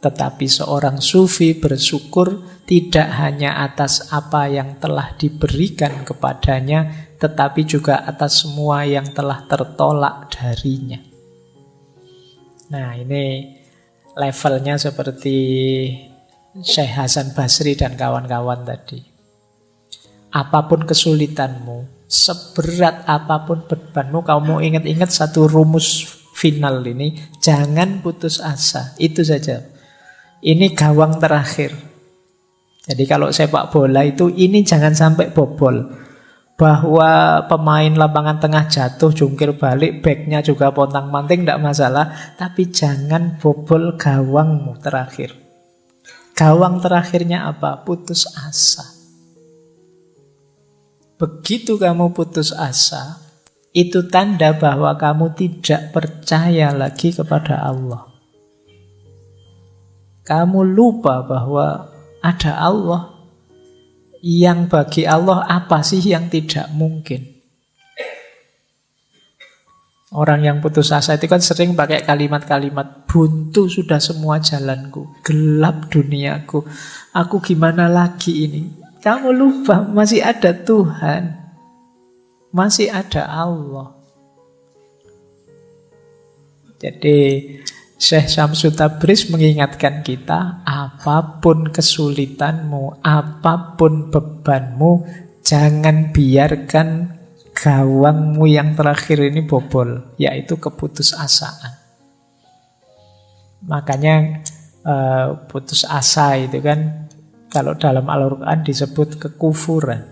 Tetapi seorang sufi bersyukur tidak hanya atas apa yang telah diberikan kepadanya, tetapi juga atas semua yang telah tertolak darinya. Nah, ini levelnya seperti Syekh Hasan Basri dan kawan-kawan tadi. Apapun kesulitanmu, seberat apapun bebanmu, kamu ingat-ingat satu rumus final ini, jangan putus asa. Itu saja. Ini gawang terakhir. Jadi kalau sepak bola itu, ini jangan sampai bobol. Bahwa pemain lapangan tengah jatuh, jungkir balik, backnya juga pontang-panting, tidak masalah. Tapi jangan bobol gawangmu terakhir. Gawang terakhirnya apa? Putus asa. Begitu kamu putus asa, itu tanda bahwa kamu tidak percaya lagi kepada Allah. Kamu lupa bahwa ada Allah. Yang bagi Allah apa sih yang tidak mungkin? Orang yang putus asa itu kan sering pakai kalimat-kalimat, buntu sudah semua jalanku, gelap duniaku, aku gimana lagi ini? Kamu lupa masih ada Tuhan, masih ada Allah. Jadi Syekh Syamsu Tabriz mengingatkan kita, apapun kesulitanmu, apapun bebanmu, jangan biarkan gawangmu yang terakhir ini bobol, yaitu keputusasaan. Makanya putus asa itu kan kalau dalam Al-Quran disebut kekufuran.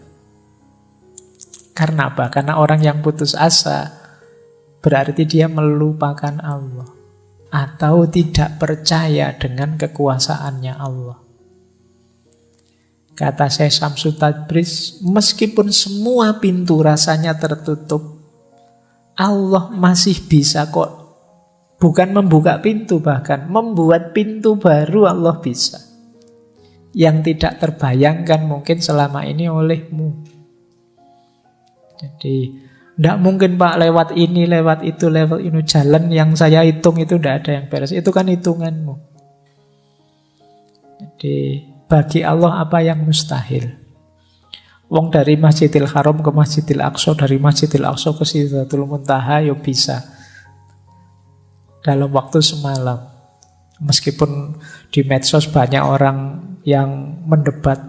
Karena apa? Karena orang yang putus asa berarti dia melupakan Allah atau tidak percaya dengan kekuasaannya Allah. Kata Syekh Syamsu Tabriz, meskipun semua pintu rasanya tertutup, Allah masih bisa kok. Bukan membuka pintu, bahkan membuat pintu baru Allah bisa. Yang tidak terbayangkan mungkin selama ini olehmu. Jadi tidak mungkin Pak lewat ini, lewat itu, lewat ini. Jalan yang saya hitung itu tidak ada yang beres. Itu kan hitunganmu. Jadi bagi Allah apa yang mustahil? Wong dari Masjidil Haram ke Masjidil Aqsa, dari Masjidil Aqsa ke Sidratul Muntaha ya bisa dalam waktu semalam. Meskipun di medsos banyak orang yang mendebat,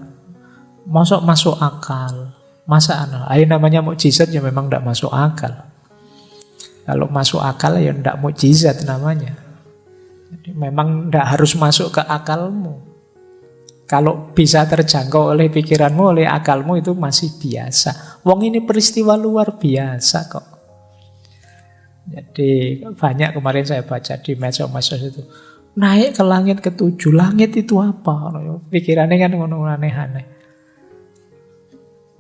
masuk akal, masa namanya mukjizat ya memang tidak masuk akal. Kalau masuk akal ya tidak mukjizat namanya. Jadi memang tidak harus masuk ke akalmu. Kalau bisa terjangkau oleh pikiranmu, oleh akalmu itu masih biasa. Wong ini peristiwa luar biasa kok. Jadi banyak kemarin saya baca di medsos itu. Naik ke langit ke-7, langit itu apa? Pikirannya kan ngono aneh-aneh.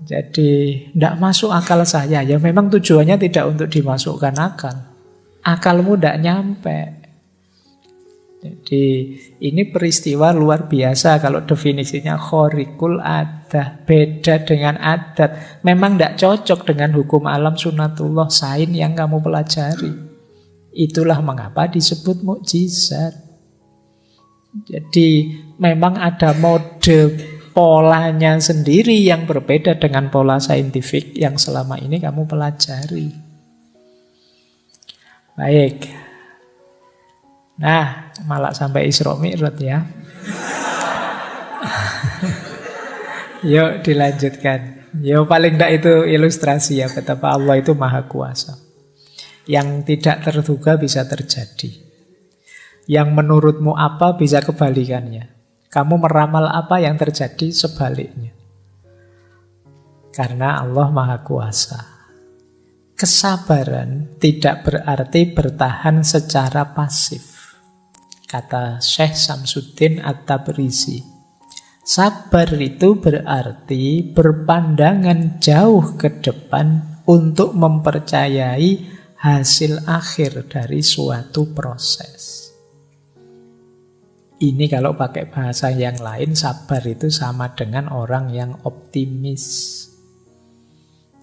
Jadi tidak masuk akal saya. Ya memang tujuannya tidak untuk dimasukkan akal. Akalmu tidak nyampe. Jadi ini peristiwa luar biasa kalau definisinya khorikul adah, beda dengan adat. Memang tidak cocok dengan hukum alam sunatullah, sains yang kamu pelajari. Itulah mengapa disebut mukjizat. Jadi memang ada mode polanya sendiri yang berbeda dengan pola saintifik yang selama ini kamu pelajari. Baik. Nah, malah sampai Isra Mi'raj ya. Yuk dilanjutkan. Yuk paling tidak itu ilustrasi ya betapa Allah itu maha kuasa. Yang tidak terduga bisa terjadi. Yang menurutmu apa bisa kebalikannya. Kamu meramal apa yang terjadi sebaliknya. Karena Allah maha kuasa. Kesabaran tidak berarti bertahan secara pasif. Kata Syekh Samsuddin At-Tabrizi, sabar itu berarti berpandangan jauh ke depan untuk mempercayai hasil akhir dari suatu proses. Ini kalau pakai bahasa yang lain, sabar itu sama dengan orang yang optimis.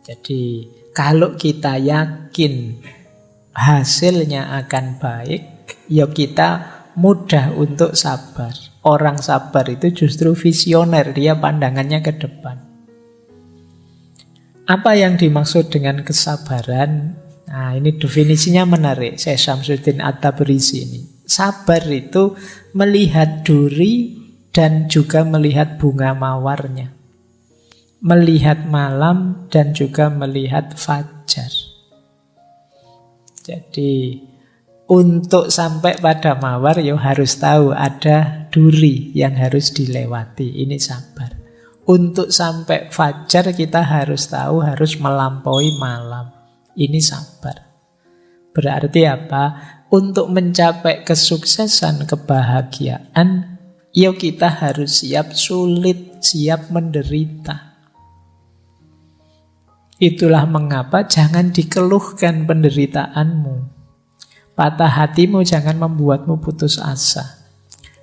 Jadi kalau kita yakin hasilnya akan baik, ya kita mudah untuk sabar. Orang sabar itu justru visioner, dia pandangannya ke depan. Apa yang dimaksud dengan kesabaran? Nah, ini definisinya menarik. Syekh Samsuddin At-Tabrizi ini. Sabar itu melihat duri dan juga melihat bunga mawarnya. Melihat malam dan juga melihat fajar. Jadi untuk sampai pada mawar ya harus tahu ada duri yang harus dilewati. Ini sabar. Untuk sampai fajar kita harus tahu harus melampaui malam. Ini sabar. Berarti apa? Untuk mencapai kesuksesan, kebahagiaan, ya kita harus siap sulit, siap menderita. Itulah mengapa jangan dikeluhkan penderitaanmu. Patah hatimu jangan membuatmu putus asa.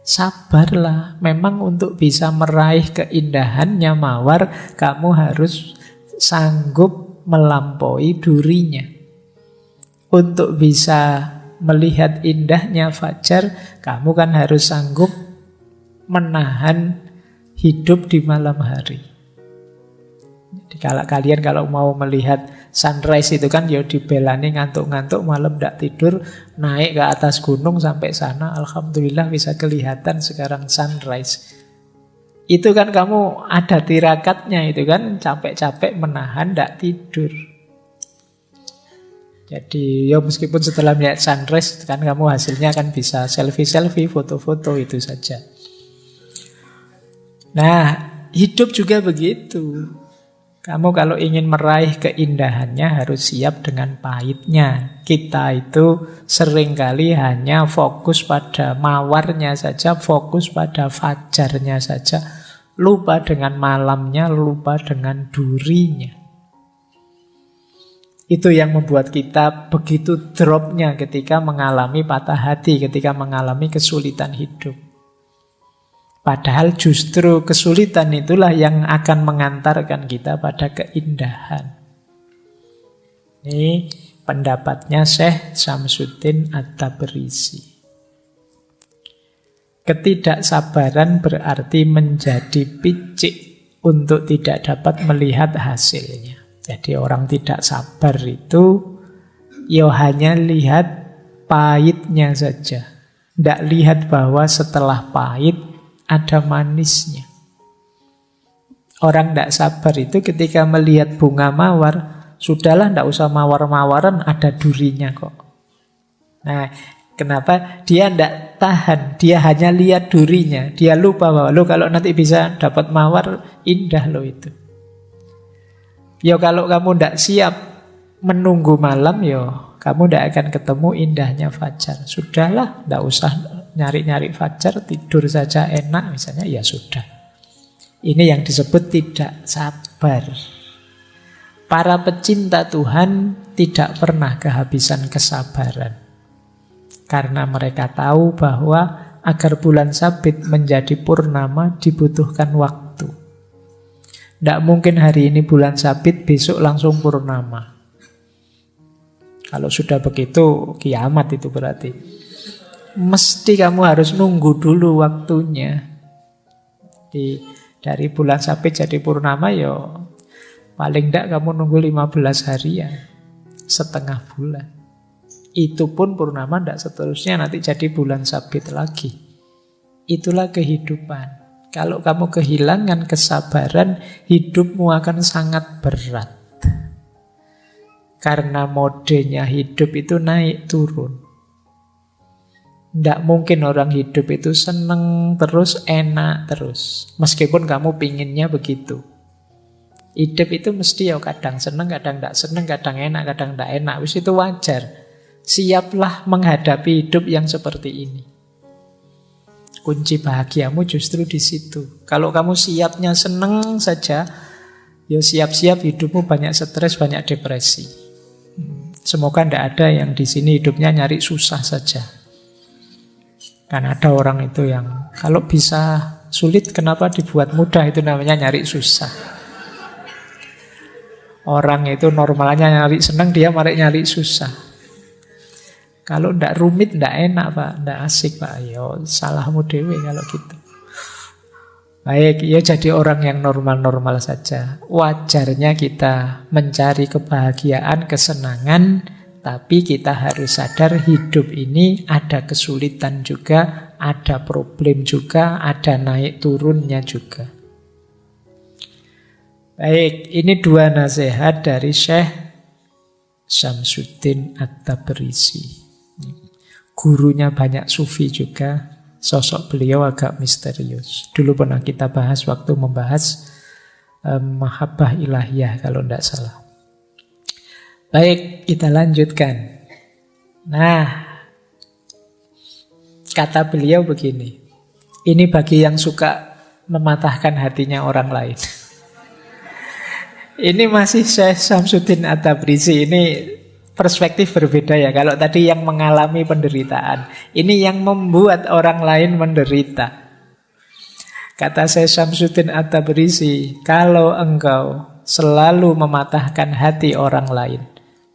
Sabarlah. Memang untuk bisa meraih keindahannya mawar, kamu harus sanggup melampaui durinya. Untuk bisa melihat indahnya fajar, kamu kan harus sanggup menahan hidup di malam hari. Jadi kalau mau melihat sunrise itu kan ya dibelani ngantuk-ngantuk malam tidak tidur, naik ke atas gunung sampai sana, alhamdulillah bisa kelihatan sekarang sunrise. Itu kan kamu ada tirakatnya, itu kan capek-capek menahan tidak tidur. Jadi ya meskipun setelah melihat sunrise kan kamu hasilnya kan bisa selfie-selfie, foto-foto, itu saja. Nah, hidup juga begitu. Kamu kalau ingin meraih keindahannya harus siap dengan pahitnya. Kita itu seringkali hanya fokus pada mawarnya saja, fokus pada fajarnya saja. Lupa dengan malamnya, lupa dengan durinya. Itu yang membuat kita begitu dropnya ketika mengalami patah hati, ketika mengalami kesulitan hidup. Padahal justru kesulitan itulah yang akan mengantarkan kita pada keindahan. Ini pendapatnya Syekh Samsuddin At-Tabrizi. Ketidaksabaran berarti menjadi picik untuk tidak dapat melihat hasilnya. Jadi orang tidak sabar itu ya hanya lihat pahitnya saja. Tidak lihat bahwa setelah pahit ada manisnya. Orang tidak sabar itu ketika melihat bunga mawar, sudahlah tidak usah mawar-mawaran, ada durinya kok. Nah, kenapa? Dia tidak tahan, dia hanya lihat durinya. Dia lupa bahwa kalau nanti bisa dapat mawar, indah loh itu. Ya kalau kamu tidak siap menunggu malam, ya kamu tidak akan ketemu indahnya fajar. Sudahlah, tidak usah nyari-nyari fajar, tidur saja enak misalnya, ya sudah. Ini yang disebut tidak sabar. Para pecinta Tuhan tidak pernah kehabisan kesabaran. Karena mereka tahu bahwa agar bulan sabit menjadi purnama dibutuhkan waktu. Tidak mungkin hari ini bulan sabit, besok langsung purnama. Kalau sudah begitu, kiamat itu berarti. Mesti kamu harus nunggu dulu waktunya. Dari bulan sabit jadi purnama, ya paling tidak kamu nunggu 15 hari ya, setengah bulan. Itu pun purnama tidak seterusnya nanti jadi bulan sabit lagi. Itulah kehidupan. Kalau kamu kehilangan kesabaran, hidupmu akan sangat berat. Karena modenya hidup itu naik turun. Tidak mungkin orang hidup itu seneng terus, enak terus. Meskipun kamu pinginnya begitu. Hidup itu mesti ya kadang seneng, kadang tidak seneng, kadang enak, kadang tidak enak. Wis itu wajar. Siaplah menghadapi hidup yang seperti ini. Kunci bahagiamu justru di situ. Kalau kamu siapnya seneng saja, ya siap-siap hidupmu banyak stres, banyak depresi. Semoga tidak ada yang di sini hidupnya nyari susah saja. Kan ada orang itu yang kalau bisa sulit, kenapa dibuat mudah, itu namanya nyari susah. Orang itu normalnya nyari seneng, dia malah nyari susah. Kalau ndak rumit, ndak enak Pak, ndak asik Pak. Yo salahmu dewe kalau gitu. Baik, ya jadi orang yang normal-normal saja. Wajarnya kita mencari kebahagiaan, kesenangan, tapi kita harus sadar hidup ini ada kesulitan juga, ada problem juga, ada naik turunnya juga. Baik, ini dua nasihat dari Syekh Syamsuddin At-Tabrisi. Gurunya banyak sufi juga. Sosok beliau agak misterius. Dulu pernah kita bahas waktu membahas Mahabbah Ilahiyah kalau tidak salah. Baik, kita lanjutkan. Nah, kata beliau begini. Ini bagi yang suka mematahkan hatinya orang lain. Ini masih Syekh Syamsuddin At-Tabrisi. Ini perspektif berbeda ya. Kalau tadi yang mengalami penderitaan, ini yang membuat orang lain menderita. Kata Syekh Syamsuddin At-Tabrisi, kalau engkau selalu mematahkan hati orang lain,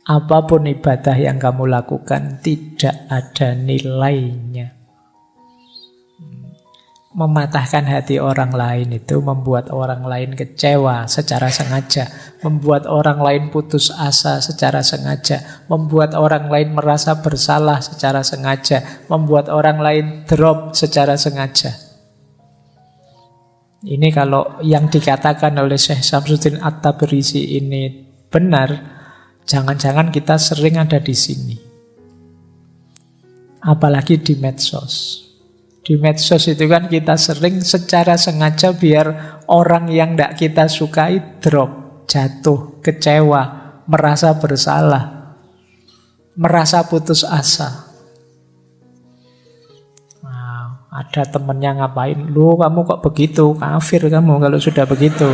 apapun ibadah yang kamu lakukan tidak ada nilainya. Mematahkan hati orang lain itu membuat orang lain kecewa secara sengaja, membuat orang lain putus asa secara sengaja, membuat orang lain merasa bersalah secara sengaja, membuat orang lain drop secara sengaja. Ini kalau yang dikatakan oleh Syekh Syamsuddin At-Tabrisi ini benar, jangan-jangan kita sering ada di sini. Apalagi di medsos. Di medsos itu kan kita sering secara sengaja biar orang yang tidak kita sukai drop, jatuh, kecewa, merasa bersalah, merasa putus asa. Wow, ada temennya ngapain, lu kamu kok begitu, kafir kamu kalau sudah begitu.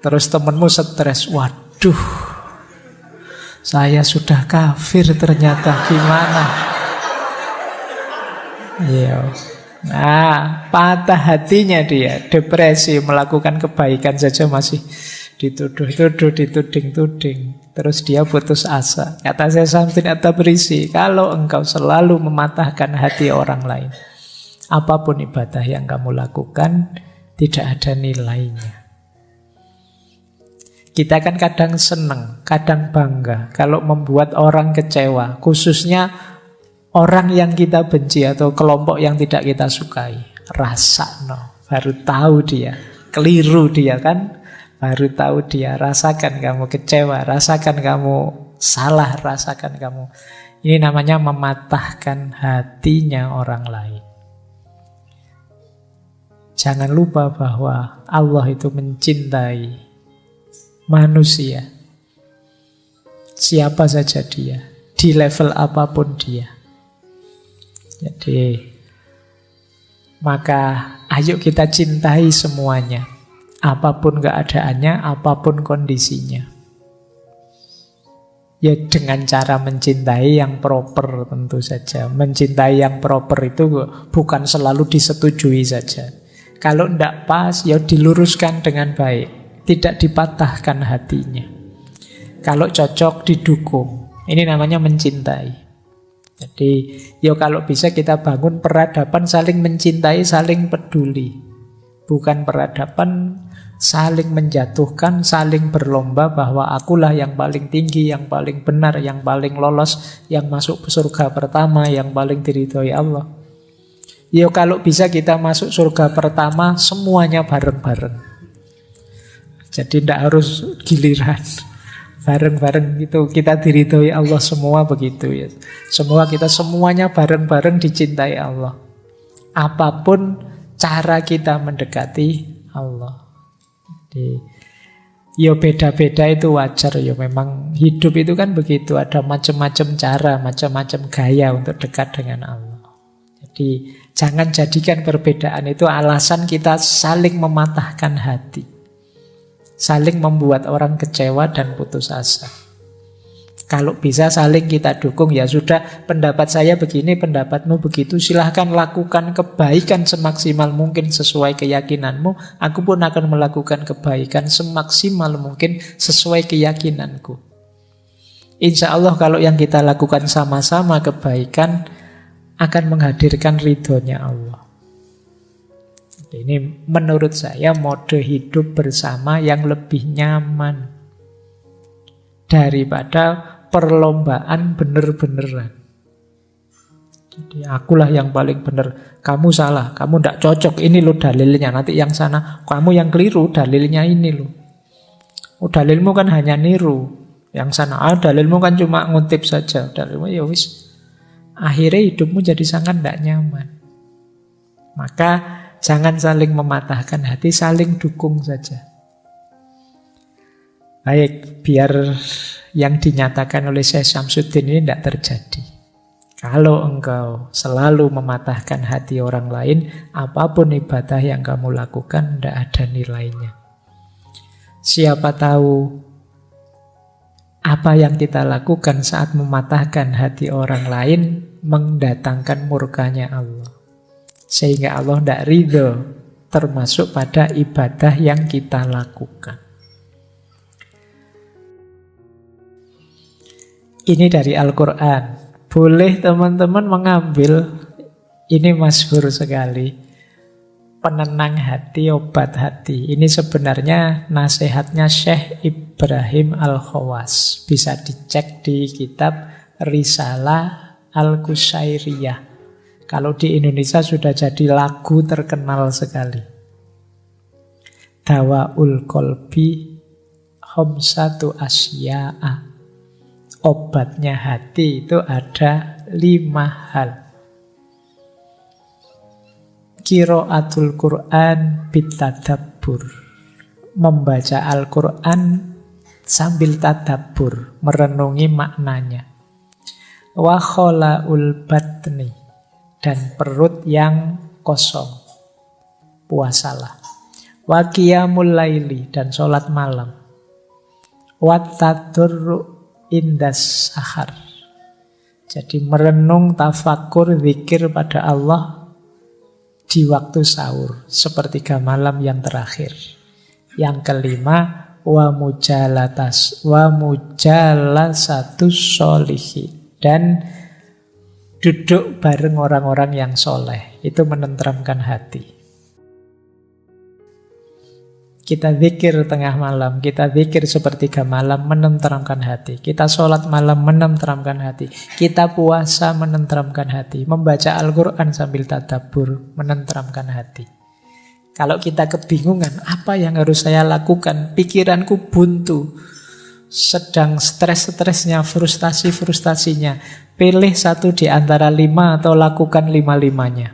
Terus temenmu stres, waduh, saya sudah kafir ternyata, gimana? Iya. Nah, patah hatinya dia, depresi, melakukan kebaikan saja masih dituduh-tuduh, dituding-tuding. Terus dia putus asa. Kata saya Syamsuddin At-Tabrisi, kalau engkau selalu mematahkan hati orang lain, Apapun ibadah yang kamu lakukan, tidak ada nilainya. Kita kan kadang senang, kadang bangga kalau membuat orang kecewa, khususnya orang yang kita benci atau kelompok yang tidak kita sukai. Rasakno, baru tahu dia, keliru dia kan, baru tahu dia, rasakan kamu kecewa, rasakan kamu salah, rasakan kamu. Ini namanya mematahkan hatinya orang lain. Jangan lupa bahwa Allah itu mencintai manusia. Siapa saja dia, di level apapun dia. Jadi, maka ayo kita cintai semuanya. Apapun keadaannya, apapun kondisinya. Ya dengan cara mencintai yang proper tentu saja. Mencintai yang proper itu bukan selalu disetujui saja. Kalau tidak pas, ya diluruskan dengan baik. Tidak dipatahkan hatinya. Kalau cocok, didukung. Ini namanya mencintai. Jadi, ya kalau bisa kita bangun peradaban saling mencintai, saling peduli. Bukan peradaban saling menjatuhkan, saling berlomba bahwa akulah yang paling tinggi, yang paling benar, yang paling lolos, yang masuk surga pertama, yang paling diridhoi Allah. Ya kalau bisa kita masuk surga pertama semuanya bareng-bareng. Jadi tidak harus giliran. Bareng-bareng gitu kita diridhoi Allah semua begitu ya. Kita semuanya bareng-bareng dicintai Allah. Apapun cara kita mendekati Allah. Jadi, ya beda-beda itu wajar ya. Memang hidup itu kan begitu. Ada macam-macam cara, macam-macam gaya untuk dekat dengan Allah. Jadi jangan jadikan perbedaan itu alasan kita saling mematahkan hati. Saling membuat orang kecewa dan putus asa. Kalau bisa saling kita dukung, ya sudah pendapat saya begini, pendapatmu begitu, silahkan lakukan kebaikan semaksimal mungkin sesuai keyakinanmu. Aku pun akan melakukan kebaikan semaksimal mungkin sesuai keyakinanku. Insya Allah kalau yang kita lakukan sama-sama kebaikan akan menghadirkan ridhonya Allah. Ini menurut saya mode hidup bersama yang lebih nyaman daripada perlombaan bener-beneran. Jadi akulah yang paling benar, kamu salah, kamu tidak cocok, ini loh dalilnya. Nanti yang sana, kamu yang keliru, dalilnya ini loh. Dalilmu kan hanya niru. Yang sana, dalilmu kan cuma ngutip saja. Dalilmu ya wis. Akhirnya hidupmu jadi sangat tidak nyaman. Maka jangan saling mematahkan hati, saling dukung saja. Baik, biar yang dinyatakan oleh Syekh Syamsuddin ini tidak terjadi. Kalau engkau selalu mematahkan hati orang lain, apapun ibadah yang kamu lakukan tidak ada nilainya. Siapa tahu apa yang kita lakukan saat mematahkan hati orang lain mendatangkan murkanya Allah. Sehingga Allah tidak ridho termasuk pada ibadah yang kita lakukan. Ini dari Al-Quran. Boleh teman-teman mengambil, ini masyhur sekali, penenang hati, obat hati. Ini sebenarnya nasihatnya Syekh Ibrahim Al-Khawas. Bisa dicek di kitab Risalah Al-Qusairiyah. Kalau di Indonesia sudah jadi lagu terkenal sekali. Dawaul Qalbi Khamsatu Asya'a. Obatnya hati itu ada 5 hal. Qiraatul Quran bitadabbur. Membaca Al-Quran sambil tadabbur, merenungi maknanya. Wa kholaul batni, dan perut yang kosong, puasalah. Wa qiyamul laili, dan sholat malam. Wa tadurru indas sahar, jadi merenung, tafakur, zikir pada Allah di waktu sahur, sepertiga malam yang terakhir. Yang kelima, wa mujalasatus sholihin, dan duduk bareng orang-orang yang soleh. Itu menenteramkan hati. Kita zikir tengah malam, kita zikir sepertiga malam, menenteramkan hati. Kita sholat malam, menenteramkan hati. Kita puasa, menenteramkan hati. Membaca Al-Quran sambil tadabbur, menenteramkan hati. Kalau kita kebingungan, apa yang harus saya lakukan? Pikiranku buntu, sedang stres-stresnya, frustasi-frustasinya. Pilih satu di antara 5 atau lakukan 5-5-nya.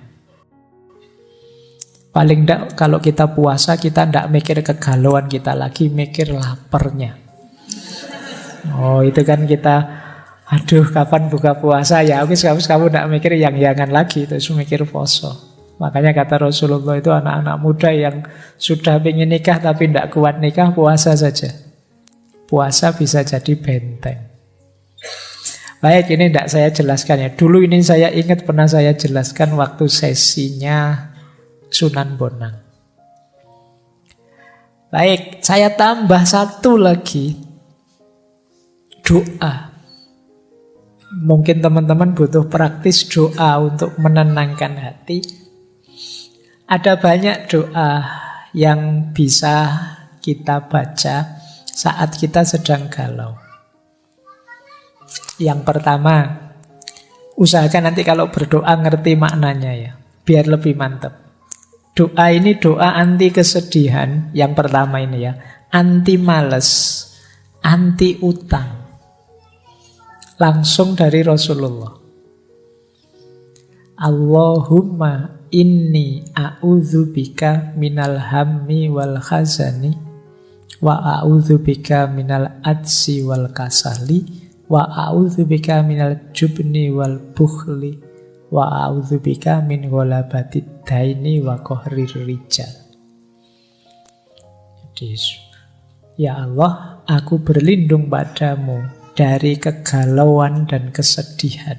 Paling enggak kalau kita puasa, kita enggak mikir kegalauan kita lagi, mikir laparnya. Oh, itu kan kita, aduh kapan buka puasa ya, kamu enggak mikir yang-yangan lagi, terus mikir poso. Makanya kata Rasulullah itu anak-anak muda yang sudah ingin nikah tapi enggak kuat nikah, puasa saja. Puasa bisa jadi benteng. Baik, ini enggak saya jelaskan ya. Dulu ini saya ingat pernah saya jelaskan waktu sesinya Sunan Bonang. Baik, saya tambah satu lagi. Doa. Mungkin teman-teman butuh praktis doa untuk menenangkan hati. Ada banyak doa yang bisa kita baca saat kita sedang galau. Yang pertama, usahakan nanti kalau berdoa ngerti maknanya ya, biar lebih mantap. Doa ini doa anti kesedihan. Yang pertama ini ya, anti males, anti utang. Langsung dari Rasulullah. Allahumma inni a'udzubika minal hammi wal khazani wa a'udzubika minal adsi wal kasali wa a'udzubika minal jubni wal bukhli wa a'udzubika min ghalabatid daini wa qahrir rijal. Jadi, ya Allah, aku berlindung padamu dari kegalauan dan kesedihan.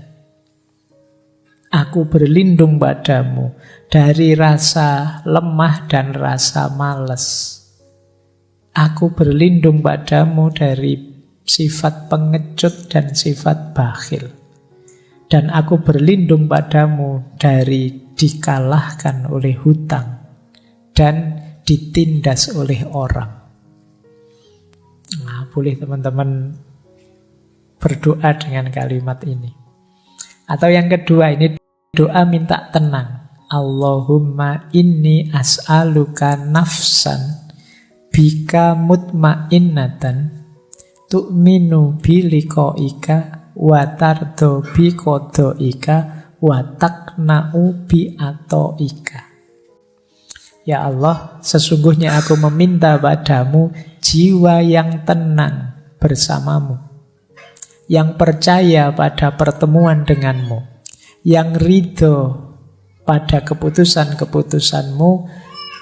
Aku berlindung padamu dari rasa lemah dan rasa malas. Aku berlindung padamu dari sifat pengecut dan sifat bakhil. Dan aku berlindung padamu dari dikalahkan oleh hutang dan ditindas oleh orang. Nah, boleh teman-teman berdoa dengan kalimat ini. Atau yang kedua, ini doa minta tenang. Allahumma inni as'aluka nafsan bika mutmainnatan tu'minu biliqa'ika wa tardo bi qadaika wa taqna'u bi ataika. Ya Allah, sesungguhnya aku meminta padamu jiwa yang tenang bersamamu, yang percaya pada pertemuan denganmu, yang ridho pada keputusan-keputusanmu,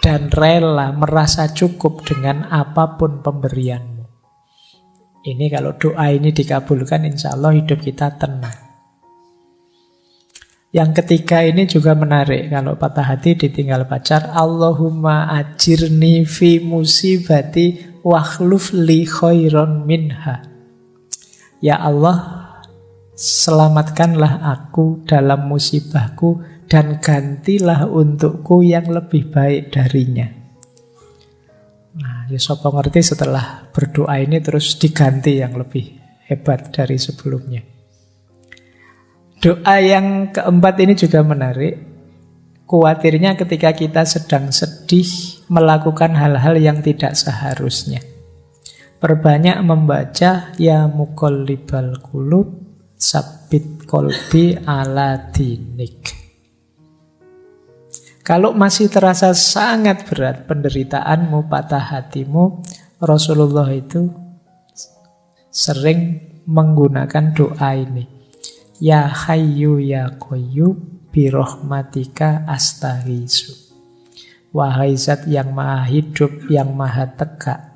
dan rela merasa cukup dengan apapun pemberianmu. Ini kalau doa ini dikabulkan, insya Allah hidup kita tenang. Yang ketiga ini juga menarik. Kalau patah hati ditinggal pacar, Allahumma ajirni fi musibati wakhluf li khairon minha. Ya Allah, selamatkanlah aku dalam musibahku dan gantilah untukku yang lebih baik darinya. Nah, ya sapa ngerti setelah berdoa ini terus diganti yang lebih hebat dari sebelumnya. Doa yang keempat ini juga menarik. Kuatirnya ketika kita sedang sedih melakukan hal-hal yang tidak seharusnya. Perbanyak membaca ya muqallibal qulub sabbit qalbi ala dinik. Kalau masih terasa sangat berat penderitaanmu, patah hatimu, Rasulullah itu sering menggunakan doa ini. Ya Hayyu ya Qayyum bi rahmatika astaghiitsu. Wahai Zat yang maha hidup, yang maha tegak,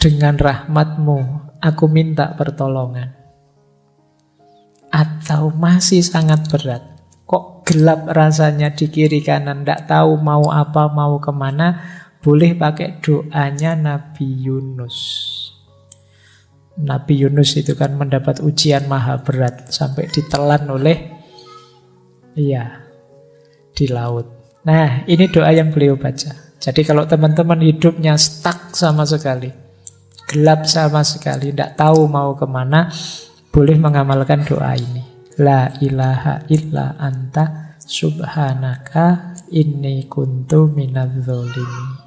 dengan rahmatmu aku minta pertolongan. Atau masih sangat berat, kok gelap rasanya di kiri kanan, tidak tahu mau apa, mau kemana, boleh pakai doanya Nabi Yunus. Nabi Yunus itu kan mendapat ujian maha berat sampai ditelan oleh di laut. Nah, ini doa yang beliau baca. Jadi kalau teman-teman hidupnya stuck sama sekali, gelap sama sekali, tidak tahu mau kemana, boleh mengamalkan doa ini. La ilaha illa anta subhanaka inni kuntu minadz dzalimin.